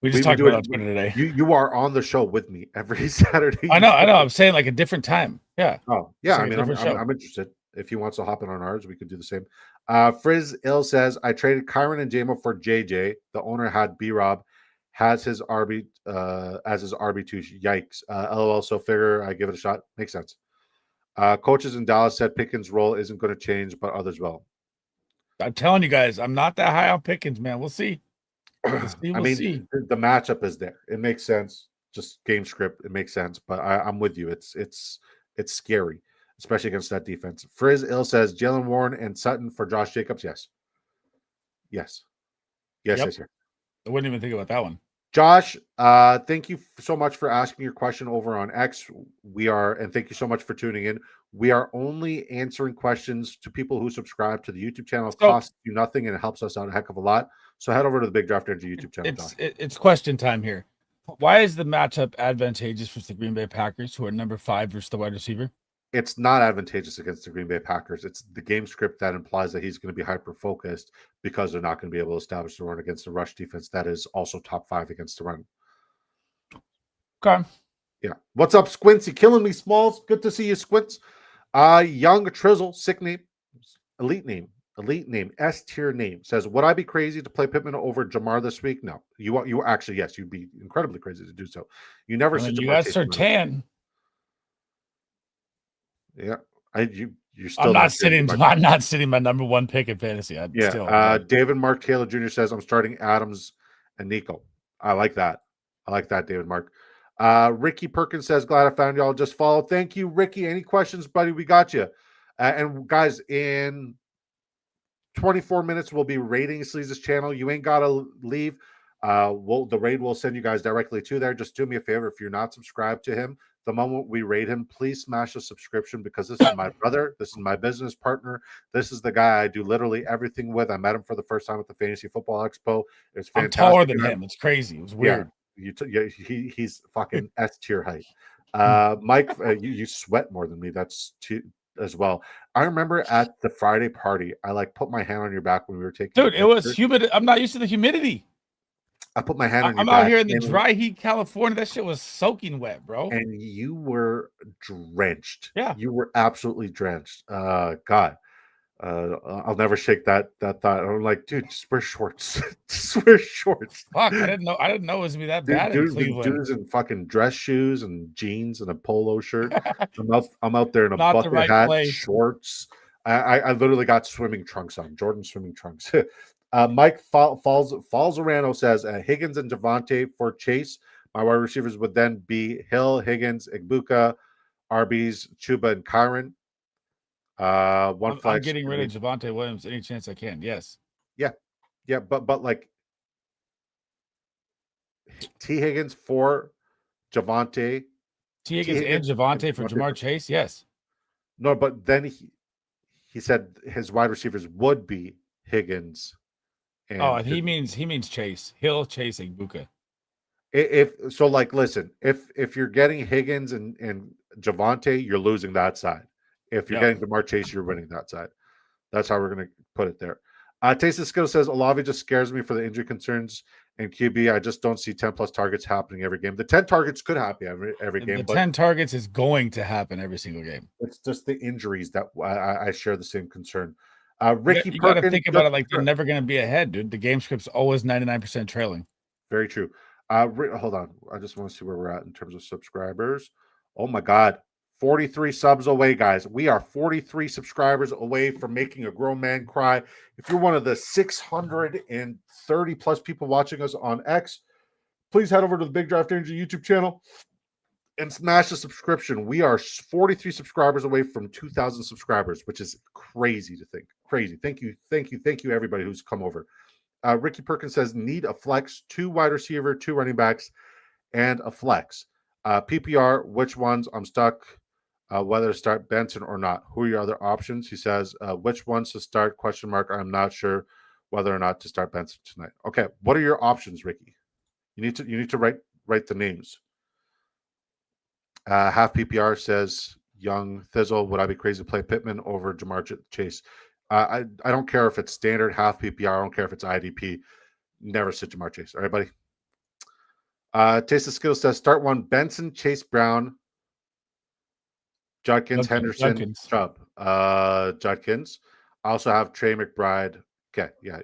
we just talked about it on Twitter today. You are on the show with me every Saturday. I know. I'm saying like a different time. Yeah. Oh, yeah. I mean, I'm interested. If he wants to hop in on ours, we could do the same. Frizz Ill says, I traded Kyron and Jamo for JJ. The owner had B-Rob, has his RB as his RB2. Yikes. LOL, so figure I give it a shot. Makes sense. Coaches in Dallas said Pickens' role isn't going to change, but others will. I'm telling you guys, I'm not that high on Pickens, man. We'll see. We'll see. The matchup is there. It makes sense. Just game script, it makes sense. But I'm with you. It's scary. especially against that defense. Frizz Ill says Jalen Warren and Sutton for Josh Jacobs. Yes. Yes. Yes, Yep. yes, yes. I wouldn't even think about that one. Josh, thank you so much for asking your question over on X. And thank you so much for tuning in. We are only answering questions to people who subscribe to the YouTube channel. It costs you nothing and it helps us out a heck of a lot. So head over to the Big Draft Energy YouTube channel. It's question time here. Why is the matchup advantageous for the Green Bay Packers, who are number 5 versus the wide receiver? It's not advantageous against the Green Bay Packers. It's the game script that implies that he's going to be hyper-focused because they're not going to be able to establish the run against the rush defense that is also top 5 against the run. Okay. Yeah. What's up, Squints? You killing me, Smalls? Good to see you, Squints. Young Trizzle, sick name, elite name, S-tier name, says, would I be crazy to play Pittman over Jamar this week? No. You actually, yes, you'd be incredibly crazy to do so. You never see Jamar. You got Surtain. Yeah, you're still. I'm not sitting my number 1 pick in fantasy. David Mark Taylor Jr. says I'm starting Adams and Nico. I like that. David Mark. Ricky Perkins says glad I found y'all. Just follow. Thank you, Ricky. Any questions, buddy? We got you. And guys, in 24 minutes we'll be rating Sleez's channel. You ain't gotta leave. The raid will send you guys directly to there. Just do me a favor if you're not subscribed to him. The moment we rate him, please smash a subscription because this is my brother. This is my business partner. This is the guy I do literally everything with. I met him for the first time at the Fantasy Football Expo. It's fantastic. I'm taller than him. It's crazy. It was weird. Yeah, he's fucking S-tier height. Mike, you sweat more than me. That's as well. I remember at the Friday party, I put my hand on your back when we were taking. Dude, it was humid. I'm not used to the humidity. I put my hand on your back. I'm out here in the dry heat, California. That shit was soaking wet, bro. And you were drenched. Yeah. You were absolutely drenched. God. I'll never shake that thought. I'm like, dude, just wear shorts. Just wear shorts. Fuck, I didn't know it was gonna be that bad in Cleveland. Dudes in fucking dress shoes and jeans and a polo shirt. I'm out there in a bucket hat, shorts. I literally got swimming trunks on, Jordan swimming trunks. Mike Falzarano says Higgins and Javonte for Chase. My wide receivers would then be Hill, Higgins, Igbuka, RBs, Chuba, and Kyron. I'm getting rid of Javonte Williams any chance I can. Yes. Yeah, but like T. Higgins for Javonte. T. Higgins and Javonte for Jamar Chase. Yes. No, but then he said his wide receivers would be Higgins. He means Chase. Hill, Chase, Igbuka. Listen, if you're getting Higgins and Javonte, you're losing that side. If you're getting Jamar Chase, you're winning that side. That's how we're going to put it there. Taste of Skill says, Olave just scares me for the injury concerns and QB. I just don't see 10-plus targets happening every game. The 10 targets could happen every game. The 10 targets is going to happen every single game. It's just the injuries that I share the same concern. Ricky you got to think about it like they're never going to be ahead, dude. The game script's always 99% trailing. Very true. Hold on. I just want to see where we're at in terms of subscribers. Oh, my God. 43 subs away, guys. We are 43 subscribers away from making a grown man cry. If you're one of the 630 plus people watching us on X, please head over to the Big Draft Energy YouTube channel and smash the subscription. We are 43 subscribers away from 2,000 subscribers, which is crazy to think. Crazy. Thank you, everybody who's come over. Ricky Perkins says, need a flex, 2 wide receiver, 2 running backs, and a flex. PPR, which ones? I'm stuck. Whether to start Benson or not. Who are your other options? He says, which ones to start? ? I'm not sure whether or not to start Benson tonight. Okay, what are your options, Ricky? You need to write the names. Half PPR says, Young Thizzle, would I be crazy to play Pittman over Jamar Chase? I don't care if it's standard half PPR. I don't care if it's IDP. Never sit Jamar Chase. All right, buddy. Taste of Skill says, start 1, Benson, Chase Brown, Judkins, Henderson, Chubb. Judkins. I also have Trey McBride. Okay, yeah.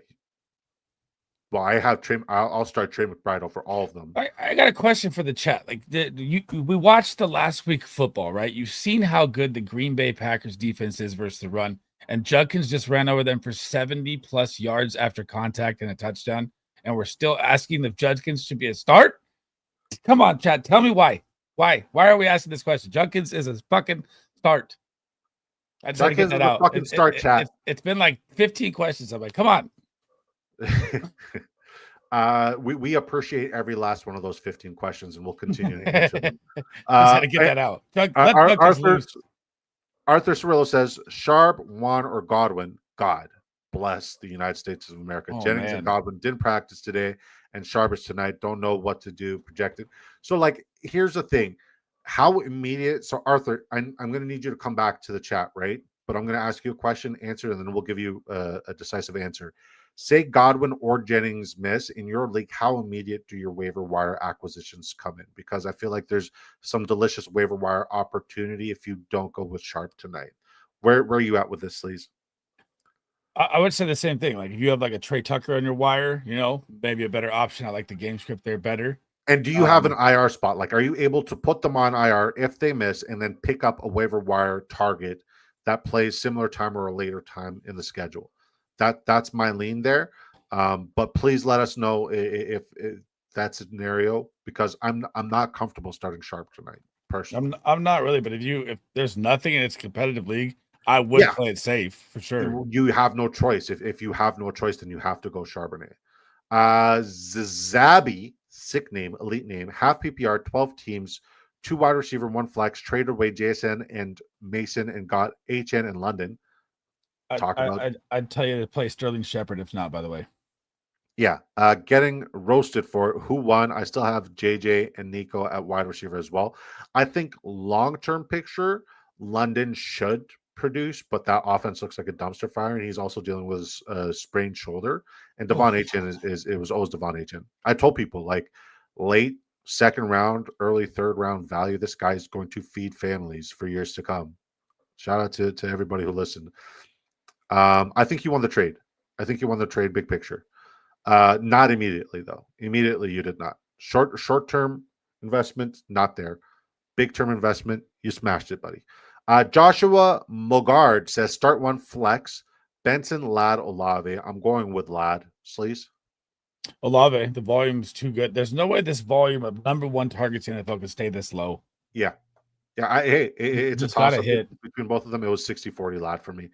Well, I have Trey. I'll start Trey McBride over all of them. I got a question for the chat. We watched the last week football, right? You've seen how good the Green Bay Packers defense is versus the run, and Judkins just ran over them for 70+ yards after contact and a touchdown, and we're still asking if Judkins should be a start. Come on, chat. Tell me why. Why are we asking this question? Judkins is a fucking start. I just had to get that out. Fucking start chat. It's been like 15 questions. I'm like, come on. We appreciate every last one of those 15 questions, and we'll continue to answer them. Just had to get that out. Arthur Cirillo says, Sharp, Juan, or Godwin. God bless the United States of America. Jennings and Godwin didn't practice today, and Sharp is tonight. Don't know what to do. Projected. So, like, here's the thing. How immediate? So, Arthur, I'm going to need you to come back to the chat, right? But I'm going to ask you a question, answer, and then we'll give you a decisive answer. Say Godwin or Jennings miss in your league, how immediate do your waiver wire acquisitions come in? Because I feel like there's some delicious waiver wire opportunity if you don't go with Sharp tonight. Where are you at with this, Sleez? I would say the same thing. Like if you have like a Trey Tucker on your wire, maybe a better option. I like the game script there better. And do you have an IR spot? Like, are you able to put them on IR if they miss and then pick up a waiver wire target that plays similar time or a later time in the schedule? That's my lean there. But please let us know if that scenario, because I'm not comfortable starting Sharp tonight personally. I'm not really, but if there's nothing and it's a competitive league, I would play it safe for sure. You have no choice. If you have no choice, then you have to go Charbonnet. Zabi, sick name, elite name, half PPR, 12 teams, 2 wide receiver, 1 flex, traded away JSN and Mason and got HN in London. I'd tell you to play Sterling Shepard if not, by the way. Yeah. Getting roasted for who won. I still have JJ and Nico at wide receiver as well. I think long-term picture, London should produce, but that offense looks like a dumpster fire, and he's also dealing with a sprained shoulder. And Devon Achane it was always Devon Achane. I told people, like, late second round, early third round value, this guy is going to feed families for years to come. Shout out to everybody who listened. I think you won the trade. Big picture. Not immediately, though. Immediately, you did not. Short-term investment, not there. Big-term investment, you smashed it, buddy. Joshua Mogard says, start 1 flex. Benson, Lad, Olave. I'm going with Lad. Sleez? Olave, the volume's too good. There's no way this volume of number 1 targets in the NFL can stay this low. Yeah. It's a toss-up between both of them. It was 60-40 Lad for me.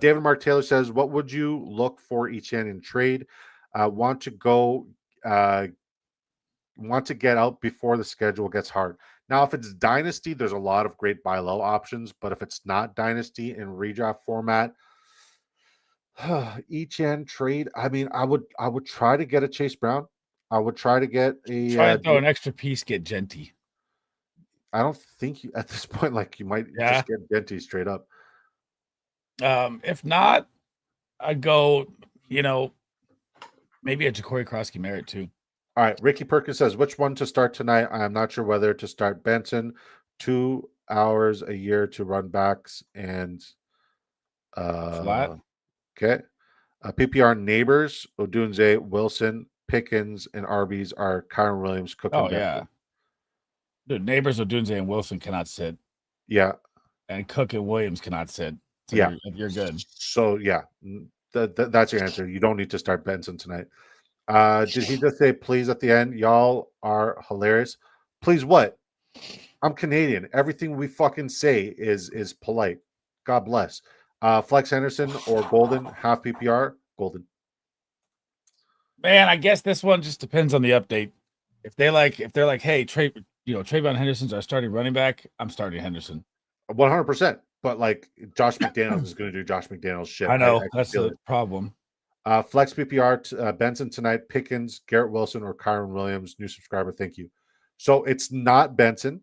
David Mark Taylor says, what would you look for each end in trade? Want to get out before the schedule gets hard. Now, if it's Dynasty, there's a lot of great buy low options, but if it's not Dynasty in redraft format, each end trade, I mean, I would try to get a Chase Brown. I would try to get try and throw an extra piece, get Genty. I don't think at this point, like, you might just get Genty straight up. If not, I go, maybe a Ja'Cory Krosky Merritt too. All right. Ricky Perkins says, which one to start tonight? I am not sure whether to start Benson, 2 hours a year to run backs and flat. Okay. PPR neighbors, Odunze, Wilson, Pickens, and Arby's are Kyron Williams, Cook. Oh, yeah. Dude, neighbors, Odunze, and Wilson cannot sit. Yeah. And Cook and Williams cannot sit. So yeah. You're good. So, yeah, that's your answer. You don't need to start Benson tonight. Did he just say please at the end? Y'all are hilarious. Please what? I'm Canadian. Everything we fucking say is polite. God bless. Flex Henderson or Golden, half PPR, Golden. Man, I guess this one just depends on the update. If they're like, hey, Trayvon Henderson's our starting running back, I'm starting Henderson. 100%. But like Josh McDaniels is going to do Josh McDaniels shit. I know that's the problem. Flex PPR, Benson tonight, Pickens, Garrett Wilson, or Kyron Williams. New subscriber, thank you. So it's not Benson.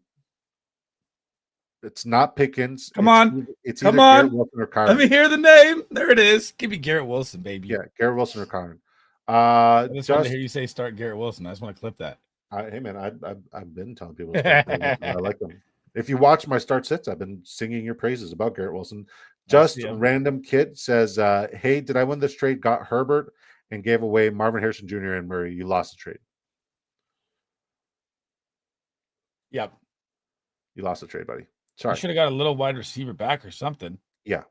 It's not Pickens. Come on. It's either Garrett Wilson or Kyron. Let me hear the name. There it is. Give me Garrett Wilson, baby. Yeah, Garrett Wilson or Kyron. I just want to hear you say start Garrett Wilson. I just want to clip that. Hey, man, I've been telling people to start Garrett Wilson. I like them. If you watch my start sits, I've been singing your praises about Garrett Wilson. Just random kid says, hey, did I win this trade? Got Herbert and gave away Marvin Harrison Jr. and Murray. You lost the trade. Yep. You lost the trade, buddy. Sorry. You should have got a little wide receiver back or something. Yeah.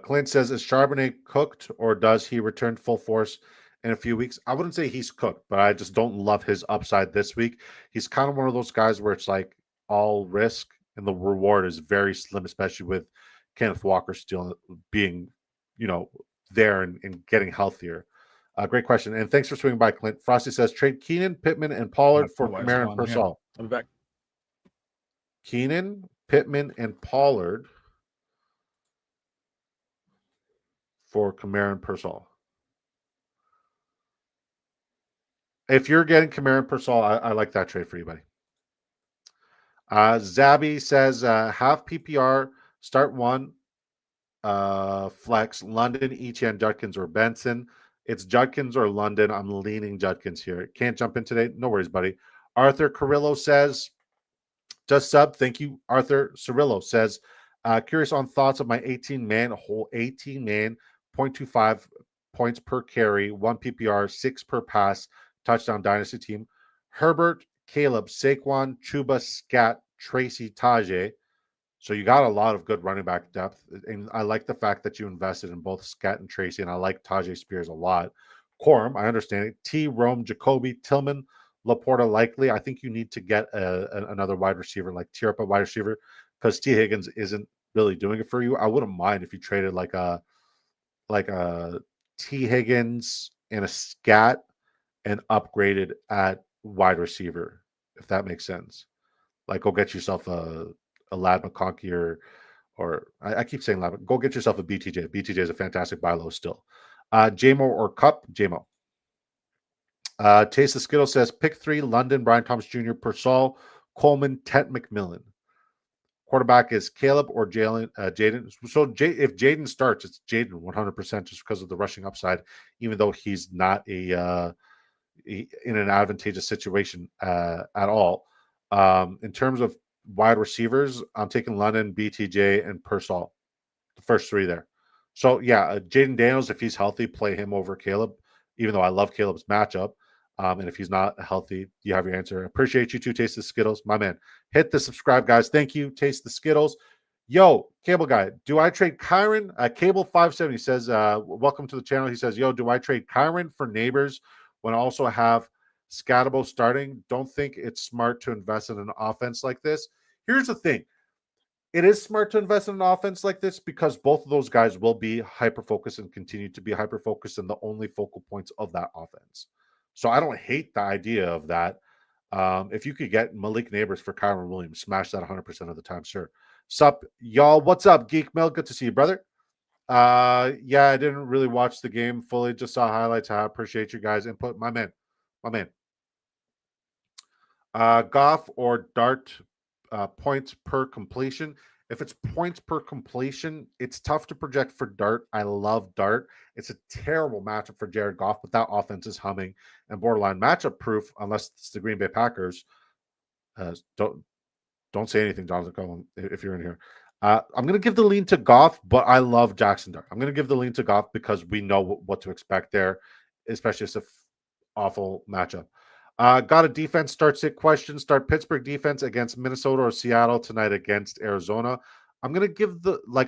Clint says, is Charbonnet cooked or does he return full force in a few weeks? I wouldn't say he's cooked, but I just don't love his upside this week. He's kind of one of those guys where it's like all risk and the reward is very slim, especially with Kenneth Walker still being, there and getting healthier. Great question. And thanks for swinging by, Clint. Frosty says, trade Keenan, Pittman, and Pollard for Kamara and Purcell. I'll be back. Keenan, Pittman, and Pollard for Kamara and Purcell. If you're getting Kamara and Purcell, I like that trade for you, buddy. Zabby says, have PPR, start one, flex, London, Etienne, Judkins, or Benson. It's Judkins or London. I'm leaning Judkins here. Can't jump in today. No worries, buddy. Arthur Carrillo says, just sub. Thank you, Arthur. Cirillo says, curious on thoughts of my 18-man, 0.25 points per carry, 1 PPR, 6 per pass, touchdown dynasty team. Herbert, Caleb, Saquon, Chuba, Scat, Tracy, Tajay. So you got a lot of good running back depth. And I like the fact that you invested in both Scat and Tracy, and I like Tajay Spears a lot. Quorum, I understand it. T, Rome, Jacoby, Tillman, Laporta likely. I think you need to get another wide receiver, like tier up a wide receiver, because T. Higgins isn't really doing it for you. I wouldn't mind if you traded like a T. Higgins and a Scat and upgraded at wide receiver, if that makes sense. Like, go get yourself a Lad McConkey or I keep saying Lad, go get yourself a BTJ. BTJ is a fantastic buy low still. JMO or Cup, JMO. Taste the Skittle says, pick 3, London, Brian Thomas Jr., Purcell, Coleman, Ted McMillan. Quarterback is Caleb or Jaden. So if Jaden starts, it's Jaden 100% just because of the rushing upside, even though he's not in an advantageous situation at all. In terms of wide receivers, I'm taking London, BTJ, and Purcell, the first 3 there. So yeah, Jaden Daniels, if he's healthy, play him over Caleb, even though I love Caleb's matchup. And if he's not healthy, you have your answer. Appreciate you too, Taste the Skittles. My man. Hit the subscribe, guys. Thank you, Taste the Skittles. Yo, Cable Guy, do I trade Kyron? Cable570 says, welcome to the channel. He says, yo, do I trade Kyron for Neighbors when I also have Scatabo starting? Don't think it's smart to invest in an offense like this. Here's the thing. It is smart to invest in an offense like this because both of those guys will be hyper-focused and continue to be hyper-focused and the only focal points of that offense. So I don't hate the idea of that. If you could get Malik Neighbors for Kyron Williams, smash that 100% of the time, sure. Sup, y'all? What's up, Geek Mill? Good to see you, brother. Yeah, I didn't really watch the game fully. Just saw highlights. I appreciate you guys' input. My man. Goff or Dart points per completion. If it's points per completion, it's tough to project for Dart. I love Dart. It's a terrible matchup for Jared Goff, but that offense is humming and borderline matchup proof unless it's the Green Bay Packers. Don't say anything, Jonathan Cohen, if you're in here. I'm going to give the lean to Goff, but I love Jackson Dart. I'm going to give the lean to Goff because we know what to expect there, especially if it's an awful matchup. Got a defense start sit question. Start Pittsburgh defense against Minnesota or Seattle tonight against Arizona. I'm going to give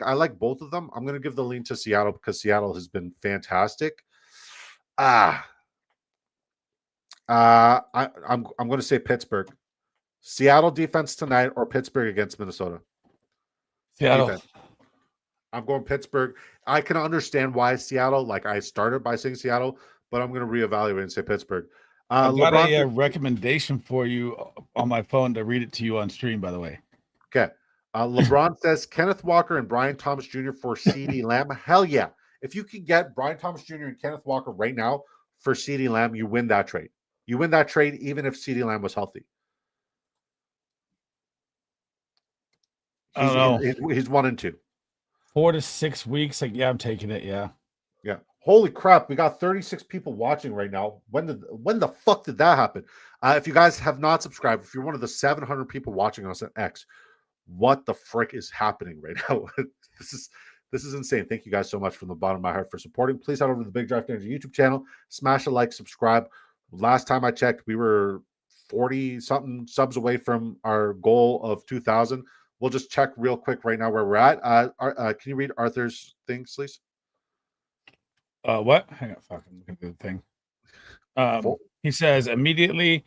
I like both of them. I'm going to give the lean to Seattle because Seattle has been fantastic. I'm going to say Pittsburgh. Seattle defense tonight or Pittsburgh against Minnesota? Seattle. Defense. I'm going Pittsburgh. I can understand why Seattle. I started by saying Seattle, but I'm going to reevaluate and say Pittsburgh. I got a recommendation for you on my phone to read it to you on stream, by the way. Okay. LeBron says Kenneth Walker and Brian Thomas Jr. for CeeDee Lamb. Hell yeah. If you can get Brian Thomas Jr. and Kenneth Walker right now for CeeDee Lamb, you win that trade. You win that trade even if CeeDee Lamb was healthy. I don't know. He's 1 and 2. 4 to 6 weeks. Yeah, I'm taking it. Yeah. Yeah. Holy crap. We got 36 people watching right now. When the fuck did that happen? If you guys have not subscribed, if you're one of the 700 people watching us at X, what the frick is happening right now? This is insane. Thank you guys so much from the bottom of my heart for supporting. Please head over to the Big Draft Rankings YouTube channel. Smash a like, subscribe. Last time I checked, we were 40-something subs away from our goal of 2,000. We'll just check real quick right now where we're at. Can you read Arthur's thing, please? What? Hang on, fucking look at the thing. He says immediately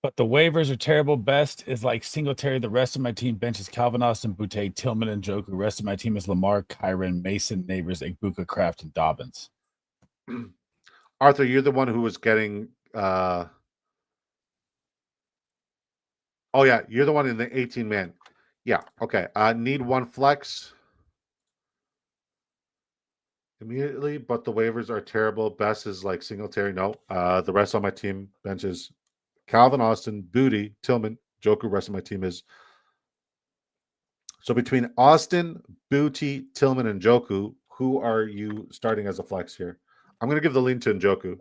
But the waivers are terrible. Best is like Singletary. The rest of my team bench is Calvin Austin, Butte, Tillman, and Joku. The rest of my team is Lamar, Kyron, Mason, Neighbors, Igbuka, Kraft, and Dobbins. Arthur, you're the one who was getting oh yeah, you're the one in the 18-man. Yeah, okay. Need one flex immediately, but the waivers are terrible. Best is like Singletary. No. The rest on my team bench is Calvin Austin, Booty, Tillman, Joker. Rest of my team is so between Austin, Booty, Tillman, and Joku, who are you starting as a flex here? I'm going to give the lean to Njoku.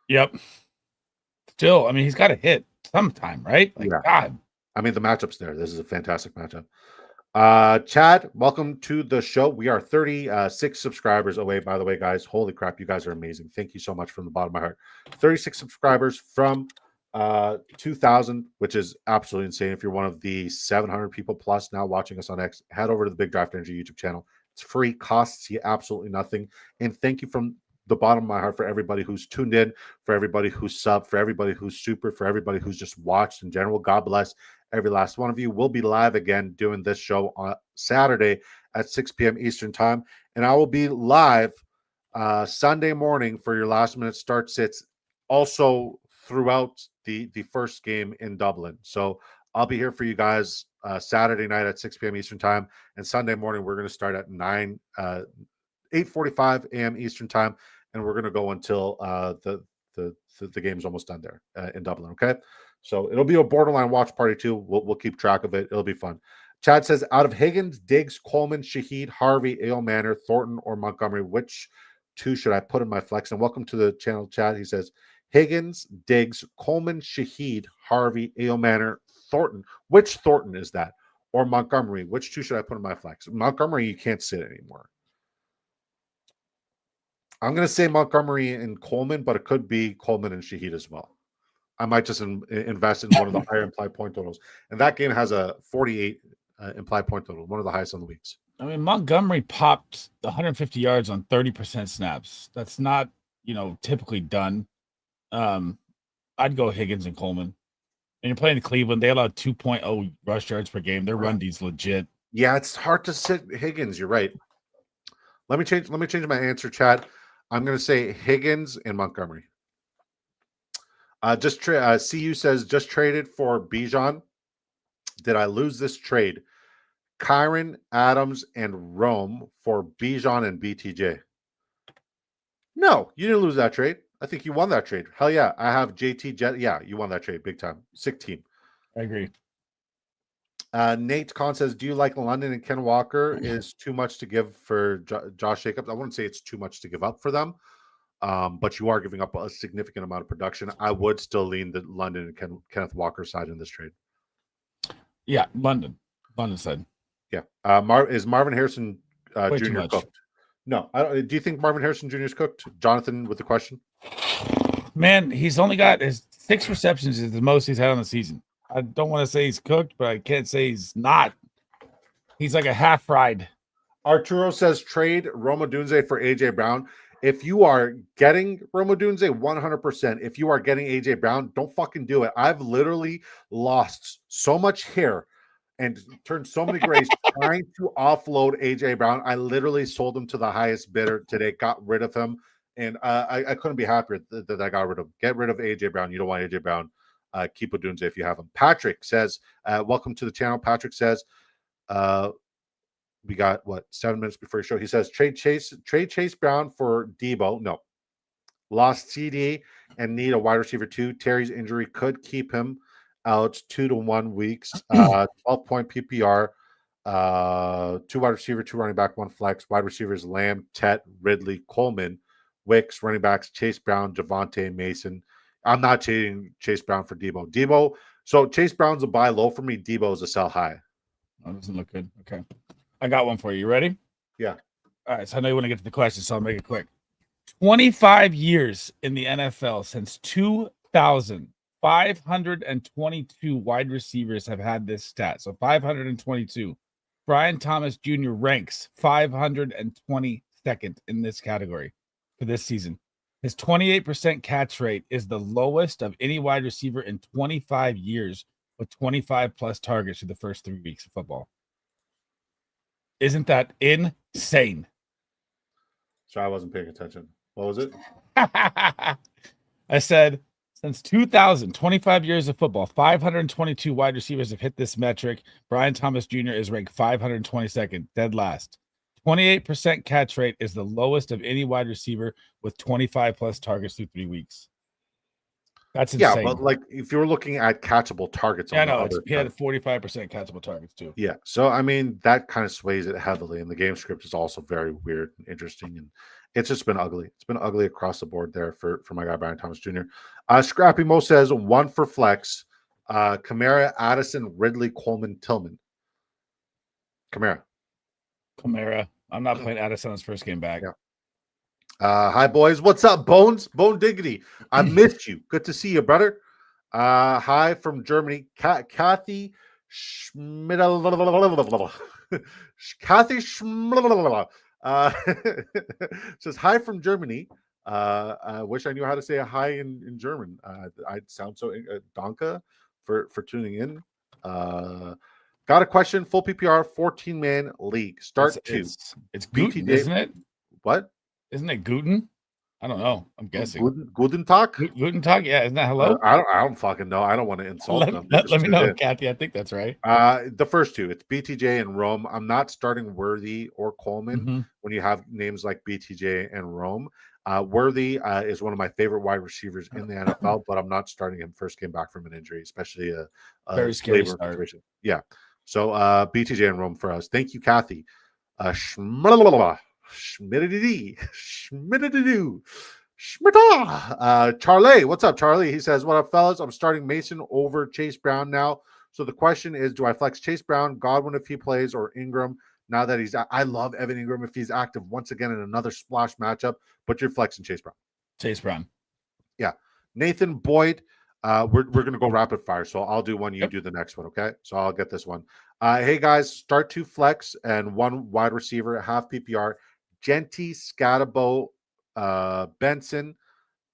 Yep. Still, I mean, he's got to hit sometime, right? Like, Yeah. God. I mean, the matchup's there. This is a fantastic matchup. Chad, welcome to the show. We are 36 subscribers away, by the way, guys. Holy crap, you guys are amazing. Thank you so much from the bottom of my heart. 36 subscribers from 2,000, which is absolutely insane. If you're one of the 700 people plus now watching us on X, head over to the Big Draft Energy YouTube channel. It's free, costs you absolutely nothing. And thank you from the bottom of my heart for everybody who's tuned in, for everybody who's subbed, for everybody who's super, for everybody who's just watched in general. God bless every last one of you. We'll be live again doing this show on Saturday at 6 p.m. Eastern time. And I will be live Sunday morning for your last minute start sits also throughout the first game in Dublin. So I'll be here for you guys Saturday night at 6 p.m. Eastern time. And Sunday morning, we're going to start at 8:45 a.m. Eastern time. And we're going to go until the game's almost done there in Dublin. Okay. So it'll be a borderline watch party too. We'll keep track of it. It'll be fun. Chad says, out of Higgins, Diggs, Coleman, Shaheed, Harvey, Ale Manor, Thornton, or Montgomery, which two should I put in my flex? And welcome to the channel, Chad. He says, Higgins, Diggs, Coleman, Shaheed, Harvey, Ale Manor, Thornton. Which Thornton is that? Or Montgomery, which two should I put in my flex? Montgomery, you can't sit anymore. I'm going to say Montgomery and Coleman, but it could be Coleman and Shaheed as well. I might just invest in one of the higher implied point totals. And that game has a 48 implied point total, one of the highest on the weeks. I mean, Montgomery popped 150 yards on 30% snaps. That's not, typically done. I'd go Higgins and Coleman. And you're playing Cleveland. They allow 2.0 rush yards per game. Their run D's legit. Yeah, it's hard to sit Higgins. You're right. Let me change my answer, Chad. I'm going to say Higgins and Montgomery. CU says just traded for Bijan. Did I lose this trade? Kyron, Adams, and Rome for Bijan and BTJ. No, you didn't lose that trade. I think you won that trade. Hell yeah. I have JT Jet. Yeah, you won that trade big time. Sick team. I agree. Nate Kahn says, do you like London and Ken Walker is too much to give for Josh Jacobs? I wouldn't say it's too much to give up for them. But you are giving up a significant amount of production. I would still lean the London and Kenneth Walker side in this trade. Yeah, London side. Yeah. Is Marvin Harrison Jr. cooked? No. Do you think Marvin Harrison Jr. is cooked? Jonathan with the question. Man, he's only got his 6 receptions is the most he's had on the season. I don't want to say he's cooked, but I can't say he's not. He's like a half fried. Arturo says trade Rome Odunze for AJ Brown. If you are getting Rome Odunze, 100%. If you are getting AJ Brown, don't fucking do it. I've literally lost so much hair and turned so many grays trying to offload AJ Brown. I literally sold him to the highest bidder today, got rid of him, and I couldn't be happier that I got rid of him. Get rid of AJ Brown. You don't want AJ Brown. Keep Odunze if you have him. Patrick says, welcome to the channel. Patrick says, we got 7 minutes before your show. He says trade Chase Brown for Debo. No, lost CD and need a wide receiver 2. Terry's injury could keep him out 2 to 1 weeks. 12-point PPR. 2 wide receiver, 2 running back, 1 flex. Wide receivers Lamb, Tet, Ridley, Coleman, Wicks. Running backs Chase Brown, Javonte, Mason. I'm not trading Chase Brown for Debo. So Chase Brown's a buy low for me. Debo is a sell high. Oh, doesn't look good. Okay. I got one for you. You ready? Yeah. All right. So I know you want to get to the question, so I'll make it quick. 25 years in the NFL since 2000. 522 wide receivers have had this stat. So 522. Brian Thomas Jr. ranks 522nd in this category for this season. His 28% catch rate is the lowest of any wide receiver in 25 years with 25 plus targets through the first 3 weeks of football. Isn't that insane? Sorry, I wasn't paying attention. What was it? I said, since 2000, 25 years of football, 522 wide receivers have hit this metric. Brian Thomas Jr. is ranked 522nd, dead last. 28% catch rate is the lowest of any wide receiver with 25 plus targets through 3 weeks. That's insane. Yeah, but like if you're looking at catchable targets, yeah, no, he had 45% catchable targets too. Yeah, so I mean that kind of sways it heavily, and the game script is also very weird and interesting, and it's just been ugly. It's been ugly across the board there for my guy Brian Thomas Jr. Scrappy Mo says 1 for flex. Kamara, Addison, Ridley, Coleman, Tillman. Kamara. I'm not playing Addison on his first game back. Yeah. Hi boys, what's up, Bones? Bone Diggity. I missed you. Good to see you, brother. Hi from Germany, Kathy Schmidt. Kathy Schmidt says hi from Germany. I wish I knew how to say a hi in German. I'd sound so Danke for tuning in. Got a question. Full PPR 14-man league. Start it's Guten, isn't it? What? Isn't it Guten? I don't know. I'm guessing. Guten Tag? Guten Tag? Yeah, isn't that hello? I don't fucking know. I don't want to insult them. Let me know, Kathy. I think that's right. The first two, it's BTJ and Rome. I'm not starting Worthy or Coleman when you have names like BTJ and Rome. Worthy is one of my favorite wide receivers in the NFL, but I'm not starting him first game back from an injury, especially a very scary situation. Yeah. So BTJ and Rome for us. Thank you, Kathy. Charlie, what's up, Charlie? He says, what up, fellas? I'm starting Mason over Chase Brown now. So the question is, do I flex Chase Brown, Godwin if he plays, or Ingram now that he's I love Evan Ingram if he's active once again in another splash matchup, but you're flexing Chase Brown. Chase Brown. Yeah. Nathan Boyd, we're going to go rapid fire. So I'll do one, you do the next one, okay? So I'll get this one. Hey, guys, start 2 flex and 1 wide receiver, half PPR. Genty, Scatabo, Benson,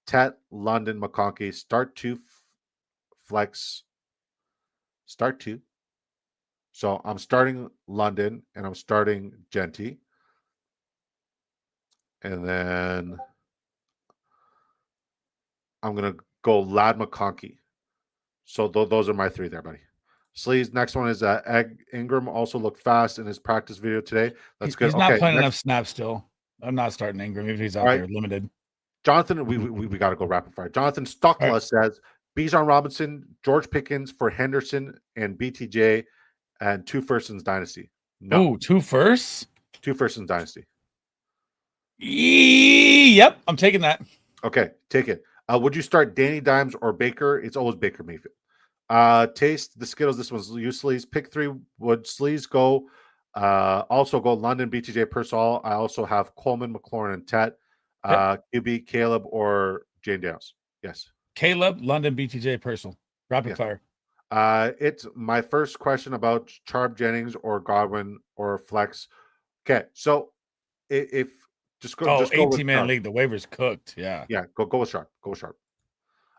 Tet, London, McConkey. Start 2 flex. Start 2. So I'm starting London and I'm starting Genty. And then I'm going to go Lad McConkey. So those are my 3 there, buddy. Sleez, next one is Ingram also looked fast in his practice video today. That's good. He's not playing enough snaps still. I'm not starting Ingram, even if he's out there limited. Jonathan, we got to go rapid fire. Jonathan Stockla says Bijan Robinson, George Pickens for Henderson and BTJ and 2 firsts in Dynasty. No. 2 firsts? 2 firsts in Dynasty. Yep, I'm taking that. Okay, take it. Would you start Danny Dimes or Baker? It's always Baker Mayfield. Taste the Skittles. This one's useless. Pick 3. Would Sleez go? Also go London, BTJ, Persall. I also have Coleman, McLaurin, and Tet. QB, Caleb, or Jane Daniels. Yes. Caleb, London, BTJ, Persall. Rapid fire. It's my first question about Charb Jennings or Godwin or flex. Okay, so if just go 18-man league. The waiver's cooked. Yeah. Go with Sharp. Go with Sharp.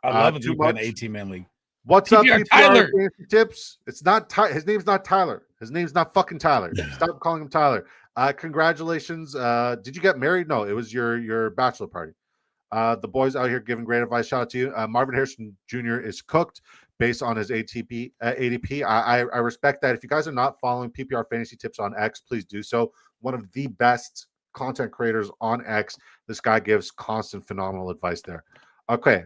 I love it. An 18-man league. What's up, PPR tips? It's not his name's not Tyler. His name's not fucking Tyler. Stop calling him Tyler. Congratulations. Did you get married? No, it was your bachelor party. The boys out here giving great advice. Shout out to you. Marvin Harrison Jr. is cooked based on his ADP. I respect that. If you guys are not following PPR Fantasy Tips on X, please do so. One of the best content creators on X. This guy gives constant phenomenal advice there. Okay,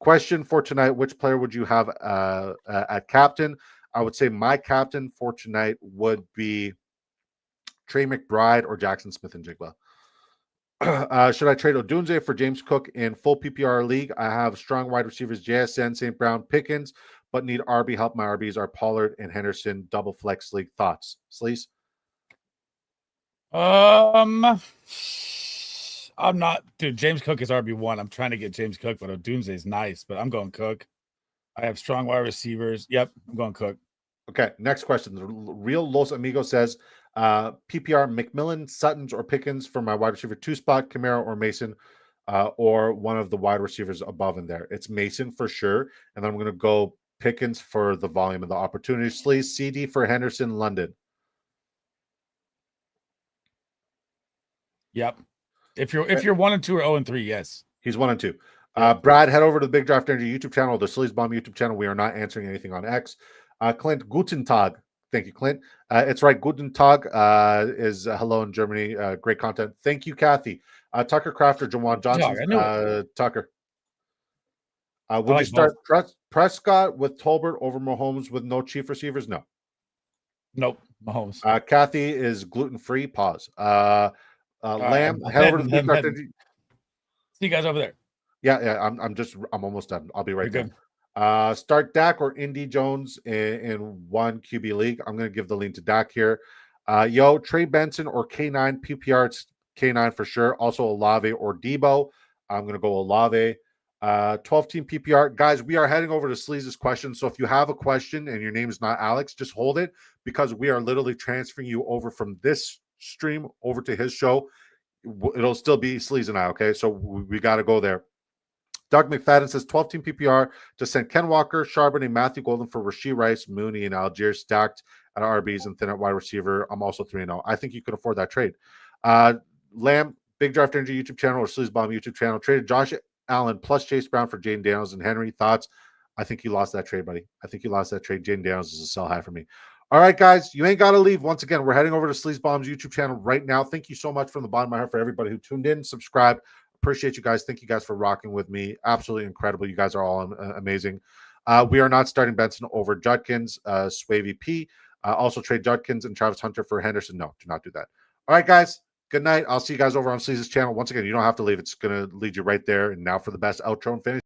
question for tonight, which player would you have at captain? I would say my captain for tonight would be Trey McBride or Jackson Smith and Jigba. Should I trade Odunze for James Cook in full PPR league? I have strong wide receivers, JSN, St. Brown, Pickens, but need RB help. My RBs are Pollard and Henderson, double flex league. Thoughts, Sleez? I'm not, dude. James Cook is RB1. I'm trying to get James Cook, but Odunze is nice. But I'm going Cook. I have strong wide receivers. Yep, I'm going Cook. Okay, next question. The real Los Amigos says, PPR McMillan, Suttons, or Pickens for my wide receiver 2 spot, Kamara or Mason. or one of the wide receivers above in there. It's Mason for sure. And then I'm going to go Pickens for the volume and the opportunity. Sleez, CD for Henderson, London. Yep. If you're 1 and 2 or 0 and 3, yes. He's 1 and 2. Brad, head over to the Big Draft Energy YouTube channel, the Sleez Bomb YouTube channel. We are not answering anything on X. Clint, Guten Tag. Thank you, Clint. It's right. Guten Tag is hello in Germany. Great content. Thank you, Kathy. Tucker Crafter, Jawan Johnson. Tucker. Would you start Prescott with Tolbert over Mahomes with no chief receivers? No. Nope. Mahomes. Kathy is gluten-free. Pause. Lamb, head over to the Big Draft Energy. See you guys over there. Yeah. I'm almost done. I'll be right there. Good. Start Dak or Indy Jones in one QB league. I'm going to give the lean to Dak here. Trey Benson or K9 PPR. It's K9 for sure. Also Olave or Debo. I'm going to go Olave. 12-team PPR. Guys, we are heading over to Sleez's questions. So if you have a question and your name is not Alex, just hold it because we are literally transferring you over from this stream over to his show. It'll still be Sleez and I, okay? So we got to go there. Doug McFadden says 12-team PPR to send Ken Walker, Charbonnet, and Matthew Golden for Rashee Rice, Mooney, and Algier stacked at RBs and thin at wide receiver. I'm also 3-0. I think you could afford that trade. Lamb, Big Draft Energy YouTube channel or Sleaze Bomb YouTube channel traded Josh Allen plus Chase Brown for Jaden Daniels and Henry. Thoughts? I think you lost that trade, buddy. I think you lost that trade. Jaden Daniels is a sell high for me. All right, guys, you ain't got to leave. Once again, we're heading over to Sleaze Bomb's YouTube channel right now. Thank you so much from the bottom of my heart for everybody who tuned in, subscribed. Appreciate you guys. Thank you guys for rocking with me. Absolutely incredible. You guys are all amazing. We are not starting Benson over Judkins, Swavey P. Also trade Judkins and Travis Hunter for Henderson. No, do not do that. All right, guys. Good night. I'll see you guys over on Sleaze's channel. Once again, you don't have to leave. It's going to lead you right there. And now for the best outro and finish.